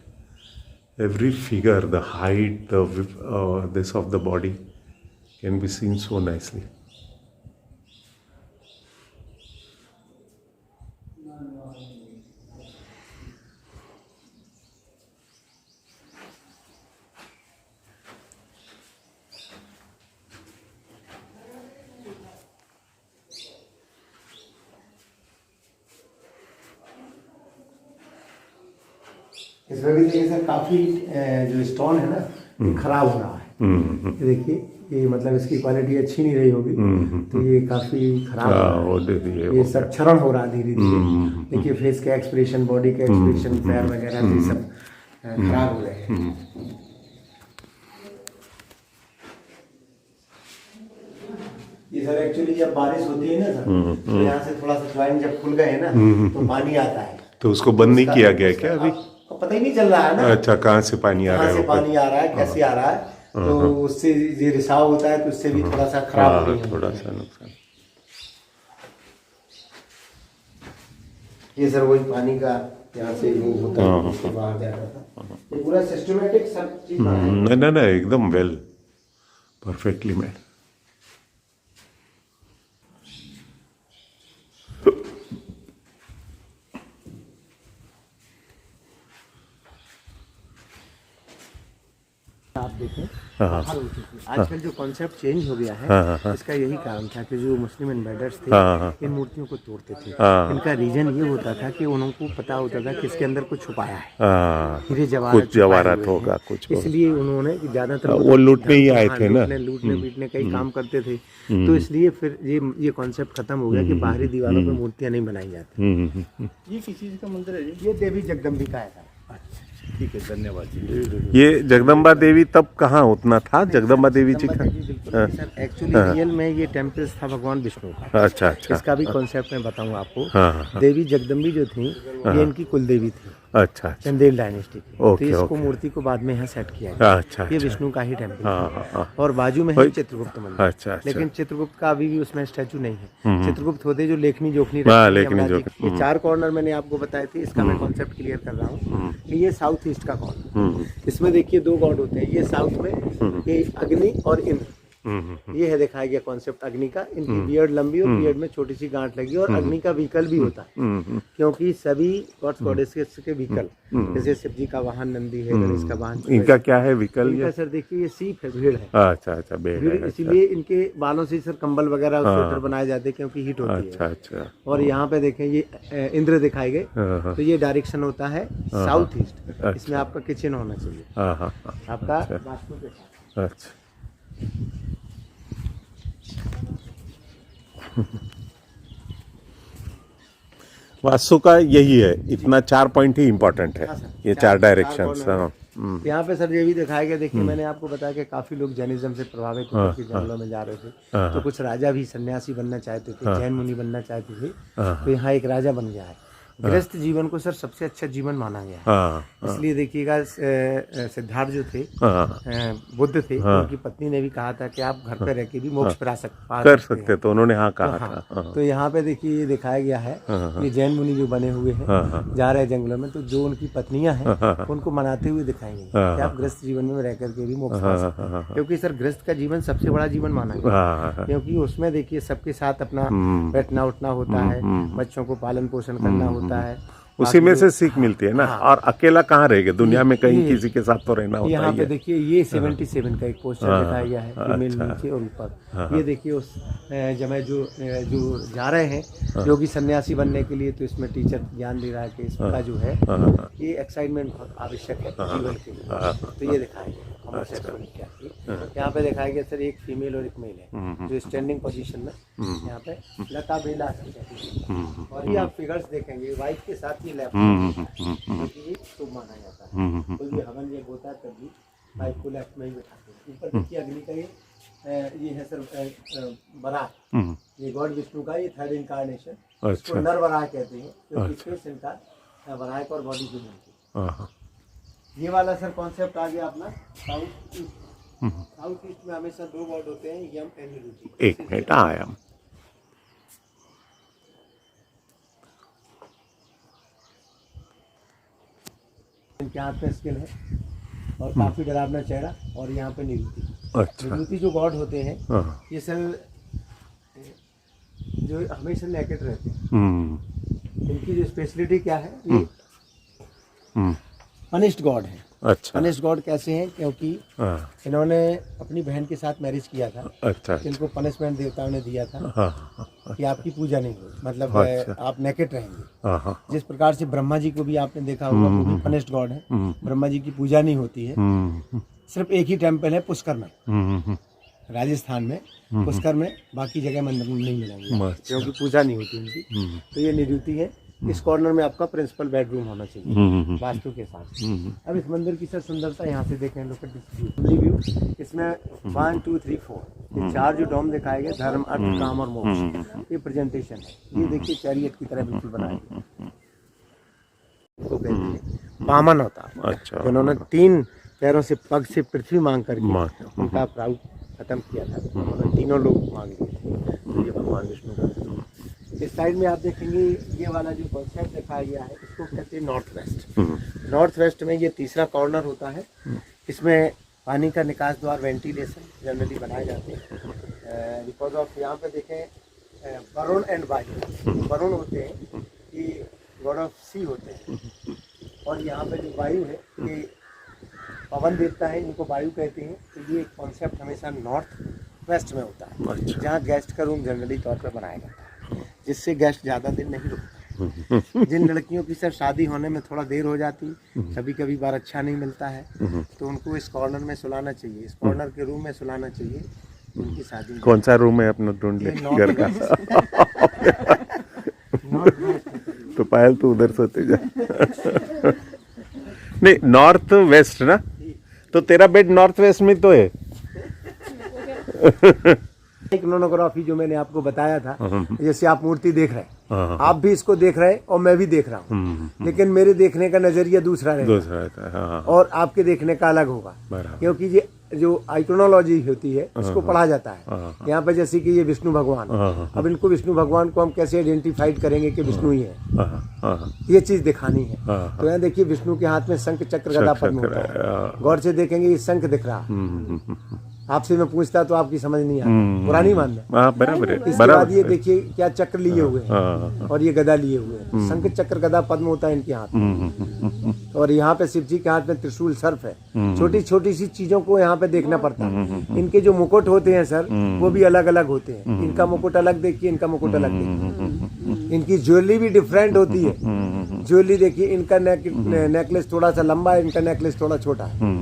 Every figure, the height, this of the body can be seen so nicely. इसमें भी देखिए sir काफी जो stone है ना खराब हो रहा है। ये देखिए, ये मतलब इसकी क्वालिटी अच्छी नहीं रही होगी, तो ये काफी खराब हो रहा है। ये सब क्षरण हो रहा है धीरे धीरे। देखिए फेस का एक्सप्रेशन, बॉडी का एक्सप्रेशन, पैर वगैरह ये सब खराब हो रहे हैं। ये सर एक्चुअली जब बारिश होती है ना सर, तो यहाँ से थोड़ा सा ज्वाइन जब खुल गए ना तो पानी आता है, तो उसको बंद नहीं किया गया क्या अभी? और पता ही नहीं चल रहा है ना अच्छा, कहाँ से पानी आ रहा कहाँ है से ऊपर? पानी आ रहा है, कैसे आ रहा है, तो उससे ये रिसाव होता है, तो उससे भी थोड़ा सा खराब हो रही है। थोड़ा सा नुकसान। ये सर वही पानी का यहाँ से वो होता है, उसके बाहर जा रहा था। ये पूरा सिस्टमेटिक सब चीज बना है। नहीं नहीं, एकदम वेल, परफेक्टली मेड। आप देखें हाँ। बाहर हो चुकी है। आजकल जो कॉन्सेप्ट चेंज हो गया है, इसका यही कारण था कि जो मुस्लिम इन्वेडर्स थे इन मूर्तियों को तोड़ते थे। इनका रीजन ये होता था कि उनको पता होता था कि इसके अंदर कुछ छुपाया है, हीरे जवाहरात कुछ जवाहरात होगा, कुछ होगा। इसलिए उन्होंने ज्यादातर वो लूटने ही आए थे ना, लूटने पीटने का ही काम करते थे। तो इसलिए फिर ये कॉन्सेप्ट खत्म हो गया कि बाहरी दीवारों पर मूर्तियां नहीं बनाई जाती। ये किस चीज का मंदिर है जी? ये देवी जगदम्बिका है। ठीक है, धन्यवाद जी। ये जगदम्बा देवी तब कहाँ उतना था, जगदम्बा देवी जी का? सर एक्चुअली रियल में ये टेम्पल्स था भगवान विष्णु का। अच्छा अच्छा। इसका भी कॉन्सेप्ट मैं बताऊंगा आपको। हाँ। देवी जगदम्बी जो थी ये इनकी कुल देवी थी, अच्छा अच्छा। चंदेल डायनेस्टी की। तो ओके, इसको ओके। मूर्ति को बाद में यहाँ सेट किया गया। अच्छा ये अच्छा। विष्णु का ही टेम्पल हाँ, हाँ। और बाजू में है चित्रगुप्त मंदिर। अच्छा अच्छा। लेकिन चित्रगुप्त का अभी भी उसमें स्टैचू नहीं है। चित्रगुप्त होते जो लेखनी जोखनी हाँ, रहती है, लेखनी यमराज जी जोखनी। की। ये 4 कॉर्नर मैंने आपको बताए थे, इसका मैं कॉन्सेप्ट क्लियर कर रहा हूँ कि ये साउथ ईस्ट का कॉर्नर। इसमें देखिए 2 गॉड होते हैं, ये साउथ में ये अग्नि और इंद्र। ये है दिखाया गया कॉन्सेप्ट अग्नि का। इनकी बियर्ड लंबी और बियर्ड में छोटी सी गांठ लगी, और अग्नि का व्हीकल भी होता है, क्योंकि सभी गॉड्स गॉडेसेस के व्हीकल, जैसे शिव जी का वाहन नंदी है, गणेश का वाहन इनका क्या है विकल्प? इनका सर देखिए ये सीप है, भीड़ है। अच्छा अच्छा, बेड भीड़, है। इसीलिए इनके बालों से सर कंबल वगैरह स्वेटर बनाए जाते हैं, क्योंकि हीट होती अच्छा है। अच्छा। और यहाँ पे देखें ये इंद्र दिखाए गए, तो ये डायरेक्शन होता है साउथ ईस्ट। इसमें आपका किचन होना चाहिए, हाँ हाँ हाँ। आपका वास्तु के साथ। अच्छा। वास्तु का यही है, इतना 4 पॉइंट ही इम्पोर्टेंट है, ये 4 डायरेक्शंस। हाँ। यहाँ पे सर ये भी दिखाया गया, देखिए मैंने आपको बताया कि काफी लोग जैनिज्म से प्रभावित होकर के जंगलों में जा रहे थे। तो कुछ राजा भी सन्यासी बनना चाहते थे, जैन मुनि बनना चाहते थे, तो यहाँ एक राजा बन गया है। गृहस्थ जीवन को सर सबसे अच्छा जीवन माना गया है। हाँ। इसलिए देखिएगा सिद्धार्थ जो थे, बुद्ध थे, उनकी पत्नी ने भी कहा था कि आप घर पे रह के भी मोक्ष पा कर सकते, तो उन्होंने हाँ कहा था। तो यहाँ पे देखिए ये दिखाया गया है कि जैन मुनि जो बने हुए हैं जा रहे हैं जंगलों में, तो जो उनकी पत्नियां हैं उनको मनाते हुए दिखाएंगे कि आप गृहस्थ जीवन में रह करके भी मोक्ष पा सकते हैं, क्योंकि सर गृहस्थ का जीवन सबसे बड़ा जीवन माना गया, क्योंकि उसमें देखिए सबके साथ अपना बैठना उठना होता है, बच्चों को पालन पोषण करना होता है, उसी में से सीख मिलती है ना। और अकेला कहाँ रहेगा दुनिया में, कहीं किसी के साथ तो रहना होता यहाँ ही पे है। देखिए ये 77 का एक पोस्टर दिखाया गया है, फीमेल नीचे और ऊपर। ये देखिए उस जब जो जा रहे हैं जो कि सन्यासी बनने के लिए, तो इसमें टीचर ज्ञान दे रहा है कि इसका जो है ये एक्साइटमेंट बहुत आवश्यक है जीवन के लिए। तो ये दिखाया गया यहाँ पे दिखाया गया सर, एक फीमेल और एक मेल है जो स्टैंडिंग पोजीशन में यहाँ पे लता बेला है। और ये आप फिगर्स देखेंगे वाइफ के साथ ये लेफ्ट शुभ माना जाता है। कोई भी हवन यज्ञ होता है तभी वाइफ को लेफ्ट में ही बैठाते हैं। ऊपर देखिए अग्नि का ये है सर वराह, ये गॉड विष्णु का ये 3rd इनकार्नेशन। इसको नर वराह कहते हैं, क्योंकि फेस इनका वराह और बॉडी की मिलती। ये वाला सर कॉन्सेप्ट आ गया अपना साउथ ईस्ट। साउथ ईस्ट में हमेशा 2 गॉड होते हैं, यम एंड निरुति। एक मिनट आया। इनके हाथ में स्किल है और काफी डरावना चेहरा, और यहाँ पे निरुति। अच्छा। निरुति जो गॉड होते हैं ये सर जो हमेशा नेकेड रहते हैं। इनकी जो स्पेशलिटी क्या है, ये पनिश्ड गॉड है। अच्छा। पनिश्ड गॉड कैसे हैं, क्योंकि इन्होंने अपनी बहन के साथ मैरिज किया था। अच्छा। इनको पनिशमेंट देवताओं ने दिया था कि आपकी पूजा नहीं होगी, मतलब आप नेकेड रहेंगे। जिस प्रकार से ब्रह्मा जी को भी आपने देखा होगा, वो भी पनिश्ड गॉड है, ब्रह्मा जी की पूजा नहीं होती है। सिर्फ एक ही टेम्पल है पुष्कर में, राजस्थान में पुष्कर में, बाकी जगह मंदिर नहीं मिलेंगे क्योंकि पूजा नहीं होती उनकी। तो ये निरुति है। इस कॉर्नर में आपका प्रिंसिपल बेडरूम होना चाहिए वास्तु के साथ। अब इस मंदिर की सर सुंदरता यहाँ से देखें, लोग व्यू। इसमें 1 2 3 4 ये 4 जो डोम दिखाए गए, धर्म अर्थ काम और मोक्ष, ये प्रेजेंटेशन है। ये देखिए चैरियट की तरह बिल्कुल बनाए गए, इसको कहते हैं वामन अवतार, अच्छा जिन्होंने 3 पैरों से पग से पृथ्वी मांग करके मांग- उनका प्राण खत्म किया था। उन्होंने तीनों लोग मांग लिए थे, तो ये भगवान विष्णु का है। इस साइड में आप देखेंगे ये वाला जो कॉन्सेप्ट दिखाया गया है, इसको कहते हैं नॉर्थ वेस्ट। नॉर्थ वेस्ट में ये तीसरा कॉर्नर होता है। इसमें पानी का निकास द्वार, वेंटिलेशन जनरली बनाए जाते हैं। बिकॉज ऑफ यहाँ पे देखें वरुण एंड वायु, वरुण होते हैं कि गॉड ऑफ सी होते हैं, और यहाँ पे जो वायु है ये पवन देवता है, इनको वायु कहते हैं। तो ये कॉन्सेप्ट हमेशा नॉर्थ वेस्ट में होता है, अच्छा। जहाँ गेस्ट का रूम जनरली तौर पर बनाया जाता है, जिससे गेस्ट ज़्यादा दिन नहीं रुकता। जिन लड़कियों की सर शादी होने में थोड़ा देर हो जाती, कभी कभी बार अच्छा नहीं मिलता है, तो उनको इस कॉर्नर में सुलाना चाहिए, इस कॉर्नर के रूम में सुलाना चाहिए, उनकी शादी। कौन सा रूम है अपना ढूंढ ले घर का? तो पायल तो उधर सोते जा। नहीं, नॉर्थ वेस्ट ना, तो तेरा बेड नॉर्थ वेस्ट में तो है। एक नोनोग्राफी जो मैंने आपको बताया था, जैसे आप मूर्ति देख रहे हैं, आप भी इसको देख रहे हैं और मैं भी देख रहा हूँ, लेकिन मेरे देखने का नजरिया दूसरा रहेगा, दूसरा रहता है। हाँ, और आपके देखने का अलग होगा, बराबर। क्योंकि ये जो आइकोनोलॉजी होती है उसको पढ़ा जाता है। यहाँ पे जैसे कि ये विष्णु भगवान, अब इनको विष्णु भगवान को हम कैसे आइडेंटिफाइड करेंगे कि विष्णु ही है, ये चीज दिखानी है। तो यहाँ देखिए विष्णु के हाथ में शंख चक्र गदा पद्म होता है, गौर से देखेंगे ये शंख दिख रहा है। आपसे मैं पूछता तो आपकी समझ नहीं आती, पुरानी मानना। हाँ, बराबर है, इसके बराबर बाद ये है। देखिए क्या चक्र लिए हुए हैं, और ये गदा लिए हुए हैं, शंख चक्र गदा पद्म होता है इनके हाथ में, और यहाँ पे शिव जी के हाथ में त्रिशूल सर्प है। छोटी छोटी सी चीजों को यहाँ पे देखना पड़ता है। इनके जो मुकुट होते हैं सर, वो भी अलग अलग होते हैं। इनका मुकुट अलग देखिए, इनका मुकुट अलग देखिए। इनकी ज्वेलरी भी डिफरेंट होती है। ज्वेलरी देखिए, इनका नेकलेस थोड़ा सा लंबा है, इनका नेकलेस थोड़ा छोटा है।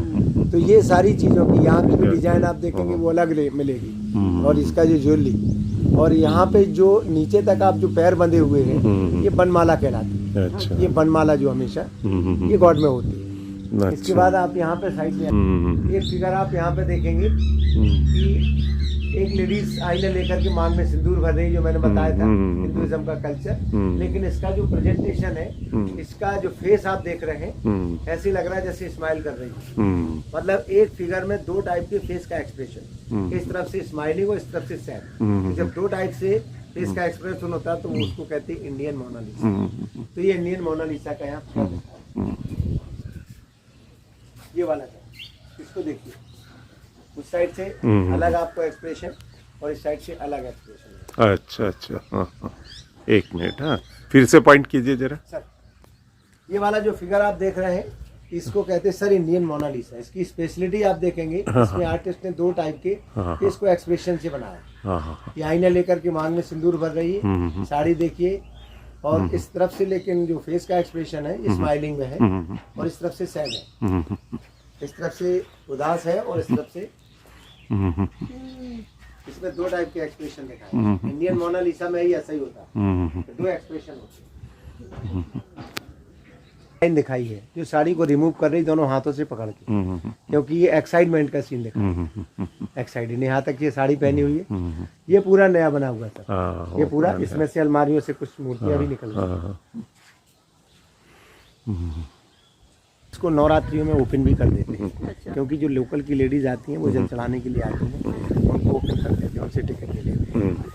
तो ये सारी चीजों की यहाँ की जो डिजाइन आप देखेंगे वो अलग मिलेगी, और इसका जो ज्वेलरी, और यहाँ पे जो नीचे तक आप जो पैर बंधे हुए हैं, ये बनमाला कहलाती है। अच्छा। ये बनमाला जो हमेशा ये गॉड में होती है। अच्छा। इसके बाद आप यहाँ पे साइड में एक फिगर आप यहाँ पे देखेंगे कि एक लेडीज आईना लेकर के मांग में सिंदूर भर रही है, जो मैंने बताया था हिंदुइज्म का कल्चर। लेकिन इसका जो प्रेजेंटेशन है, इसका जो फेस आप देख रहे हैं, ऐसे लग रहा है जैसे स्माइल कर रही है। मतलब एक फिगर में 2 टाइप के फेस का एक्सप्रेशन, इस तरफ से स्माइलिंग और इस तरफ से सैड। जब 2 टाइप से फेस का एक्सप्रेशन होता है तो वो उसको कहते हैं इंडियन मोनालिसा। तो ये इंडियन मोनालिसा का यहाँ ये वाला है, इसको देखिए, उस साइड से अलग आपको एक्सप्रेशन और इस साइड से अलग एक्सप्रेशन। अच्छा अच्छा, हाँ हाँ, एक मिनट, हाँ फिर से पॉइंट कीजिए जरा। सर ये वाला जो फिगर आप देख रहे हैं, इसको कहते हैं सर इंडियन मोनालिसा। इसकी स्पेशलिटी आप देखेंगे, इसमें आर्टिस्ट ने 2 टाइप के फेस को एक्सप्रेशन से बनाया। ये आईना लेकर के मांग में सिंदूर भर रही है, साड़ी देखिए, और इस तरफ से लेकिन जो फेस का एक्सप्रेशन है स्माइलिंग में है, और इस तरफ से सैड है, इस तरफ से उदास है, और इस तरफ से इसमें 2 टाइप के एक्सप्रेशन दिखाए। इंडियन मोनालिसा में ही ऐसा ही होता है, 2 एक्सप्रेशन होते हैं। दिखाई है जो साड़ी को रिमूव कर रही दोनों हाथों से पकड़ के, क्योंकि ये एक्साइटमेंट का सीन दिखा है। एक्साइटेड, यहाँ तक ये साड़ी पहनी हुई है, ये पूरा नया बना हुआ था। ये पूरा, इसमें से अलमारियों से कुछ मूर्तियां भी निकल रही। इसको नवरात्रियों में ओपन भी कर देते हैं, क्योंकि जो लोकल की लेडीज आती हैं वो जल चढ़ाने के लिए आती हैं, उनको ओपन कर देते हैं, उनसे टिकट ले लेते हैं।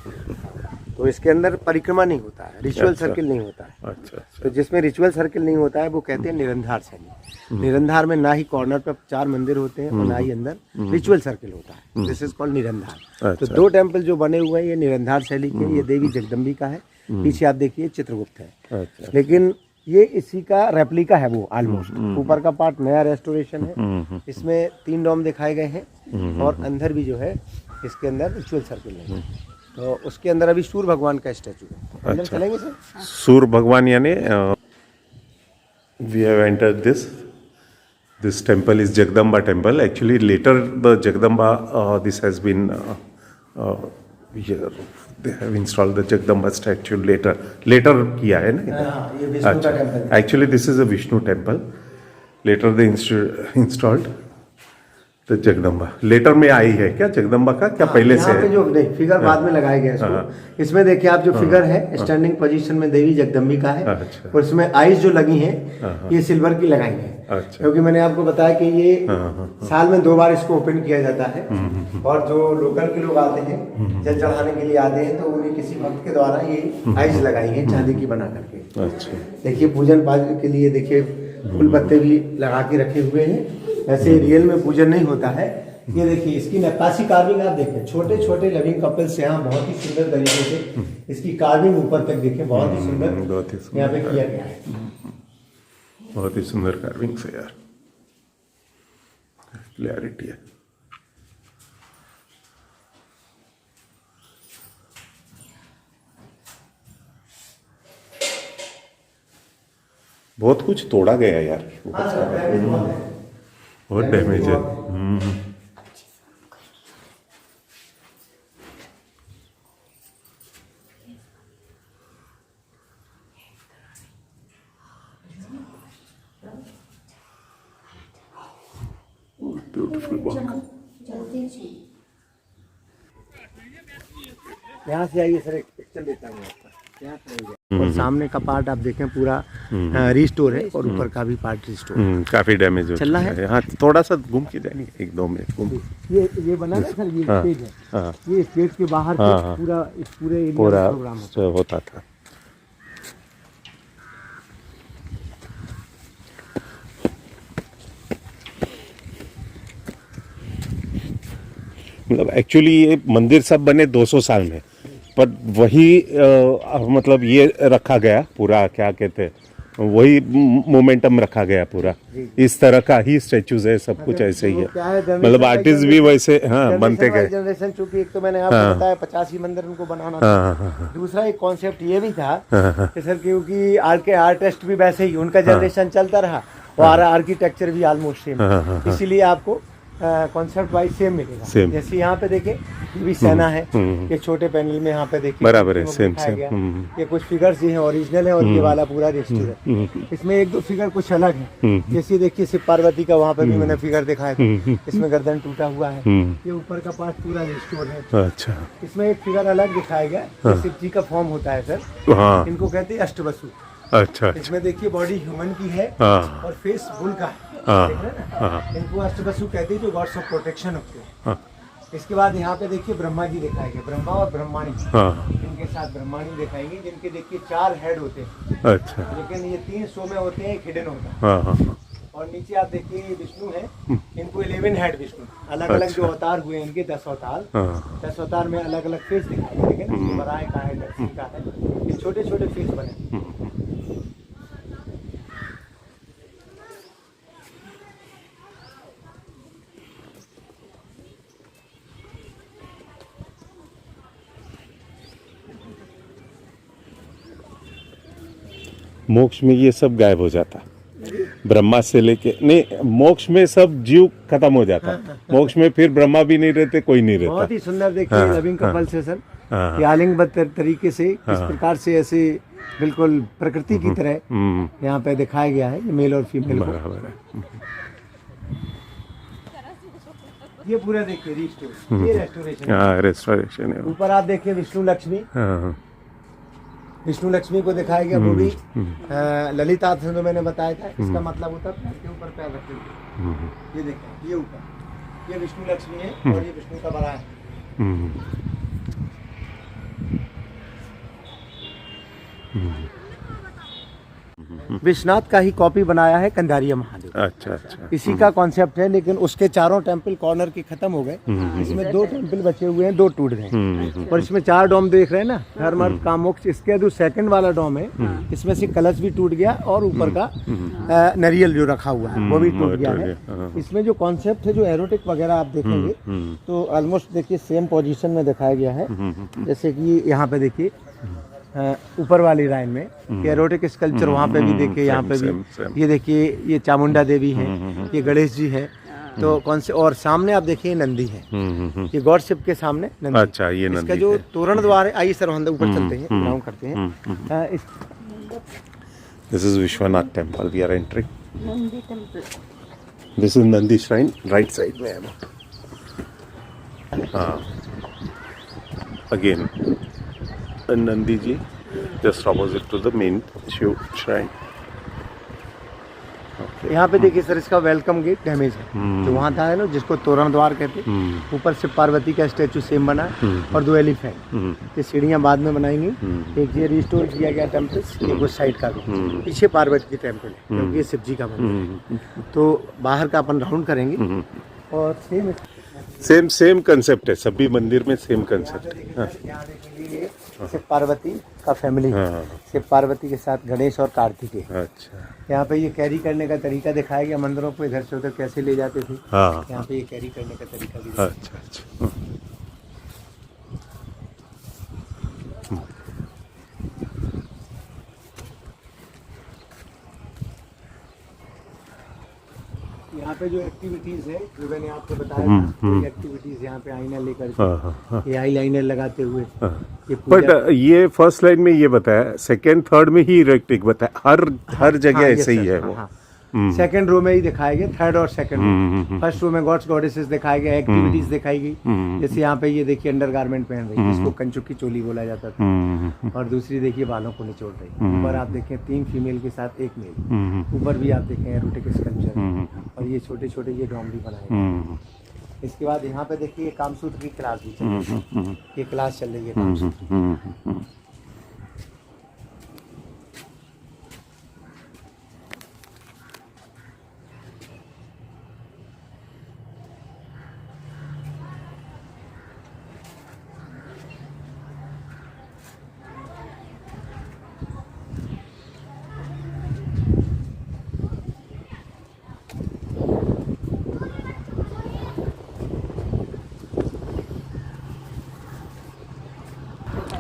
तो इसके अंदर परिक्रमा नहीं होता है, रिचुअल सर्किल नहीं होता है। अच्छा अच्छा, तो जिसमें रिचुअल सर्किल नहीं होता है वो कहते हैं निरंधार शैली। निरंधार में ना ही कॉर्नर पर 4 मंदिर होते हैं और ना ही अंदर रिचुअल सर्किल होता है। This is called Nirandhar. तो 2 टेम्पल जो बने हुए हैं ये निरंधार शैली के, ये देवी जगदम्बिका है, पीछे आप देखिए चित्रगुप्त है। अच्छा। लेकिन ये इसी का रेप्लिका है वो ऑलमोस्ट। ऊपर का पार्ट नया रेस्टोरेशन है, इसमें 3 डोम दिखाए गए हैं, और अंदर भी जो है इसके अंदर रिचुअल सर्किल है। तो उसके अंदर अभी सूर्य भगवान का स्टैचू है। अंदर अच्छा। चलेंगे सर? सूर्य भगवान यानी we have entered this temple is Jagdamba temple. Actually later the Jagdamba this has been they have installed the Jagdamba statue later किया है ना? ये विष्णु का टेम्पल है। Actually this is a Vishnu temple, later they installed। तो Jagdamba letter में आई है क्या जगदम्बा का क्या पहले से यहाँ पे है? जो नहीं फिगर बाद में लगाया गया है इसको। इसमें देखिए आप जो फिगर है स्टैंडिंग पोजीशन में देवी जगदम्बिका है अच्छा। और इसमें आइज जो लगी हैं ये सिल्वर की लगाई है। अच्छा। क्योंकि मैंने आपको बताया कि ये साल में 2 बार इसको ओपन किया जाता है और जो लोकल के लोग आते हैं जल चढ़ाने के लिए आते हैं तो उन्हें किसी भक्त के द्वारा ये आइज लगाई है चांदी की बना करके। अच्छा। देखिए पूजन पाठ के लिए देखिए फूल पत्ते भी लगा के रखे हुए हैं। वैसे रियल में पूजन नहीं होता है। ये देखिए इसकी नक्काशी कार्विंग आप देखें छोटे छोटे लविंग कपल्स यहाँ बहुत ही सुंदर तरीके से इसकी कार्विंग ऊपर तक देखिए बहुत ही सुंदर यहाँ पे किया गया है। बहुत ही सुंदर कार्विंग से यार क्लैरिटी है। बहुत कुछ तोड़ा गया यार हाँ सर, डैमेज बहुत है। बहुत डैमेज है। Beautiful walk. यहाँ से आइए सर एक पिक्चर लेता हूँ आपका। यहाँ से आइए। और सामने का पार्ट आप देखें पूरा रिस्टोर है और ऊपर का भी पार्ट रिस्टोर है। काफी डैमेज हो चल रहा है। हाँ थोड़ा सा घूम के जाएंगे 1-2 मिनट घूम। ये बना ना सर ये स्टेज है। हाँ। ये स्टेज के बाहर से हाँ, हाँ। पूरा इस पूरे एरिया पूरा में प्रोग्राम होता होता था। मतलब एक्चुअली ये मंदिर सब बने 200 साल में पर वही मतलब ये रखा गया पूरा क्या कहते हैं वही मोमेंटम रखा गया पूरा इस तरह का ही स्टेचूज है सब कुछ ऐसे ही है। मतलब आर्टिस्ट भी वैसे हाँ बनते गए। जनरेशन चूंकि एक तो मैंने आपको बताया 85 मंदिर उनको बनाना था। दूसरा एक कॉन्सेप्ट ये भी था कि सर क्योंकि आर्टिस्ट भी वैसे ही उनका जनरेशन चलता रहा और आर्किटेक्चर भी ऑलमोस्ट सेम इसीलिए आपको कॉन्सेप्ट वाइज सेम मिलेगा। जैसे यहाँ पे देखे ये भी सेना है ये छोटे पैनल में यहाँ पे देखिए बराबर है सेम ये कुछ फिगर्स ही हैं ओरिजिनल है और ये वाला पूरा रेस्टोर है। इसमें 1-2 फिगर कुछ अलग है जैसे देखिए शिव पार्वती का वहाँ पे भी मैंने फिगर दिखाया था इसमें गर्दन टूटा हुआ है। ये ऊपर का पार्ट पूरा रेस्टोर है। अच्छा। इसमें एक फिगर अलग दिखाया गया शिव जी का फॉर्म होता है सर इनको कहते हैं अष्टवसु। अच्छा। इसमें देखिए बॉडी ह्यूमन की है और फेस बुल का है। देख रहे हैं ना? इनको अष्टवसु कहते हैं जो गॉड्स ऑफ प्रोटेक्शन होते हैं। इसके बाद यहाँ पे देखिए ब्रह्मा जी दिखाएंगे ब्रह्मा और ब्रह्माणी इनके साथ ब्रह्माणी दिखाएंगे जिनके देखिए 4 हेड होते हैं। अच्छा। लेकिन ये 3 शो में होते हैं एक हिडन होता है। और नीचे आप देखिए विष्णु है इनको 11 हेड विष्णु अलग अलग जो अवतार हुए इनके 10 अवतार 10 अवतार में अलग अलग फेस दिखाई देंगे। बराह का है लक्ष्मी का है ये छोटे छोटे फेस बने। मोक्ष में ये सब गायब हो जाता ब्रह्मा से लेके नहीं मोक्ष में सब जीव खत्म हो जाता मोक्ष में फिर ब्रह्मा भी नहीं रहते कोई नहीं रहता। बहुत ही सुंदर देखिए लविंग कपल से सर ये आलिंगबद्ध तरीके से इस प्रकार से ऐसे बिल्कुल प्रकृति की तरह यहाँ पे दिखाया गया है मेल और फीमेल को। ये पूरा देखिए रिस्टोर ये रेस्टोरेशन है। ऊपर आप देखिए विष्णु लक्ष्मी विष्णु लक्ष्मी को दिखाया गया वो भी ललिता जो मैंने बताया था इसका मतलब होता है पैर के ऊपर पैर रखे हुए। ये देखिए ये ऊपर ये विष्णु लक्ष्मी है और ये विष्णु का बड़ा है। विश्वनाथ का ही कॉपी बनाया है कंधारिया महादेव। अच्छा अच्छा। इसी का कॉन्सेप्ट है लेकिन उसके चारों टेम्पल कॉर्नर के खत्म हो गए। इसमें 2 टेम्पल बचे हुए हैं 2 टूट गए और इसमें 4 डोम देख रहे हैं ना धर्म कामोक्ष। इसके जो सेकंड वाला डोम है इसमें से कलश भी टूट गया और ऊपर का नरियल जो रखा हुआ है वो भी टूट गया है। इसमें जो कॉन्सेप्ट है जो एरोटिक वगैरह आप देखेंगे तो ऑलमोस्ट देखिए सेम पोजीशन में दिखाया गया है। जैसे कि यहाँ पे देखिए ऊपर वाली लाइन में एरोटिक स्कल्पचर वहाँ पे भी देखिए यहाँ पे भी ये देखिए ये चामुंडा देवी है ये गणेश जी है तो कौन से और सामने आप देखिए नंदी है ये गॉड शिप के सामने नंदी। अच्छा ये नंदी इसका जो तोरण द्वार है आइए सर हम ऊपर चलते हैं राउंड करते हैं। This is Vishwanath temple we are entering. Nandi temple this is Nandi shrine, right side में है वो. हाँ, again Nandi ji just opposite to the main Shiv shrine. यहाँ पे देखिए सर, इसका वेलकम गेट डैमेज है, जो वहाँ था है ना, जिसको तोरण द्वार कहते हैं. ऊपर से पार्वती का स्टेचू सेम बना है और 2 एलिफेंट. ये सीढ़ियाँ बाद में बनाएंगी. एक ये रिस्टोर किया गया टेम्पल्स, एक उस साइड का भी. पीछे पार्वती की टेम्पल है, क्योंकि ये शिव जी का मंदिर है. तो बाहर का अपन राउंड करेंगे. और सेम कंसेप्ट है, सभी मंदिर में सेम कंसेप्ट है. शिव पार्वती का फैमिली, शिव पार्वती के साथ गणेश और कार्तिकेय. अच्छा, यहाँ पे ये कैरी करने का तरीका दिखाया गया, मंदिरों को इधर से उधर कैसे ले जाते थे. हाँ, यहाँ पे ये कैरी करने का तरीका भी. अच्छा अच्छा. यहाँ पे जो एक्टिविटीज है, जो मैंने आपको बताया, ये एक्टिविटीज यहाँ पे आईना लेकर के, ये आई लाइनर लगाते हुए, ये बट ये फर्स्ट लाइन में ये बताया, सेकंड थर्ड में ही इरेक्टिक बताया, हर जगह ऐसे ही है वो. सेकंड रो में ही दिखाया गया, थर्ड और सेकंड रो. फर्स्ट रो में गॉड्स गॉडेसेस दिखाया गया, एक्टिविटीज दिखाई गई. जैसे यहाँ पे ये देखिए अंडरगारमेंट पहन रही है, जिसको कंचुक की चोली बोला जाता था. और दूसरी देखिए बालों को निचोड़ रही. ऊपर आप देखें 3 फीमेल के साथ 1 मेल. ऊपर भी आप देखें एरोटिक स्कल्पचर, और ये छोटे छोटे ये डोमरी बनाए. इसके बाद यहाँ पे देखिए कामसूत्र की क्लास भी चल रही है. ये क्लास चल रही है कामसूत्र.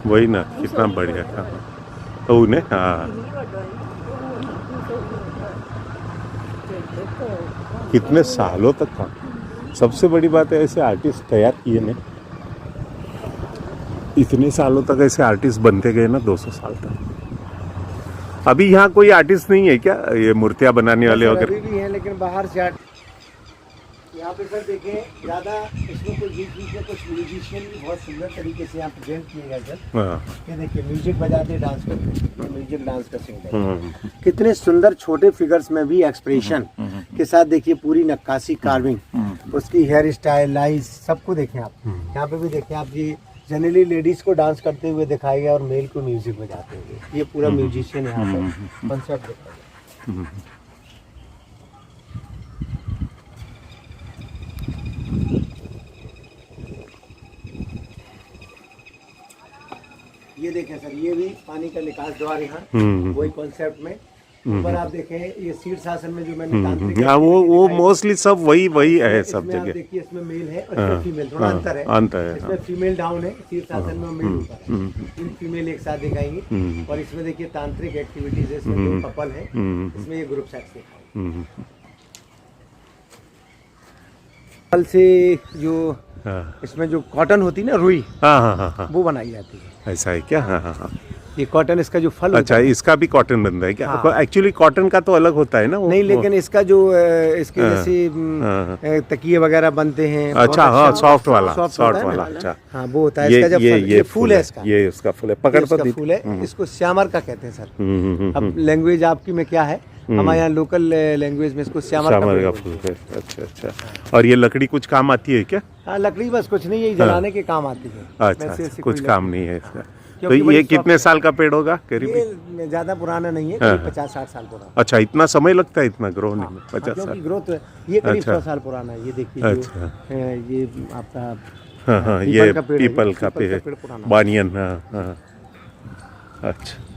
वही ना, कितना बढ़िया था. तो उन्हें हाँ, कितने सालों तक था. सबसे बड़ी बात है, ऐसे आर्टिस्ट तैयार किए ने, इतने सालों तक ऐसे आर्टिस्ट बनते गए ना, 200 साल तक. अभी यहाँ कोई आर्टिस्ट नहीं है क्या, ये मूर्तियाँ बनाने वाले वगैरह? अभी भी हैं, लेकिन बाहर से यहाँ पे सर देखें, ज़्यादा इसमें कोई बीच में कुछ म्यूजिशियन भी बहुत सुंदर तरीके से यहाँ प्रेजेंट किए गए सर. ये देखिए म्यूजिक बजाते डांस करते, म्यूजिक डांस का सिंगर. कितने सुंदर छोटे फिगर्स में भी एक्सप्रेशन के साथ देखिए, पूरी नक्काशी, कार्विंग, उसकी हेयर स्टाइल, लाइज, सबको देखें आप. यहाँ पे भी देखें आप, ये जनरली लेडीज को डांस करते हुए दिखाया गया और मेल को म्यूजिक बजाते हुए. ये पूरा म्यूजिशियन यहाँ पर कॉन्सेप्ट दिखाया गया. ये देखें सर, ये भी पानी का निकास द्वार यहाँ, वही कॉन्सेप्ट में. ऊपर आप देखें, ये शीर्षासन में जो मैंने तांत्रिक, वो मोस्टली सब वही है सब जगह. देखिए इसमें मेल है और फीमेल, थोड़ा अंतर है. इसमें फीमेल डाउन है, शीर्षासन में मेल ऊपर है. 3 फीमेल एक साथ दिखाएंगी. और इसमें देखिए तांत्रिक एक्टिविटीज है, इसमें 2 कपल है, इसमें ये ग्रुप सेक्स दिखाएंगे. कल से जो इसमें जो कॉटन होती है ना, रुई, वो बनाई जाती है. ऐसा है क्या? हाँ. ये कॉटन, इसका जो फल अच्छा, इसका भी कॉटन बनता है क्या? एक्चुअली कॉटन का तो अलग होता है ना वो. नहीं, लेकिन इसका जो इसके जैसे तकिए वगैरह बनते हैं. अच्छा, हाँ, सॉफ्ट वाला. अच्छा, हाँ, वो होता है. इसका जब ये फूल है, इसका, ये उसका फूल है, पकड़ तो फूल है. इसको श्यामर का कहते हैं सर. अब लैंग्वेज आपकी में क्या है, हमारे यहाँ लोकल लैंग्वेज में इसको श्यामर का फूल है. अच्छा. और ये लकड़ी कुछ काम आती है क्या? हाँ, लकड़ी बस कुछ नहीं, यही जलाने के काम आती है. अच्छा, कुछ काम नहीं है इसका. तो ये कितने साल का पेड़ होगा करीब? ये ज्यादा पुराना नहीं है, करीब 50-60 साल पुराना. अच्छा, इतना समय लगता है इतना ग्रो होने में? 50 साल ग्रोथ, ये करीब 100 साल पुराना है. ये देखिए, ये आपका, हाँ, ये पीपल का पेड़, बानियन. अच्छा.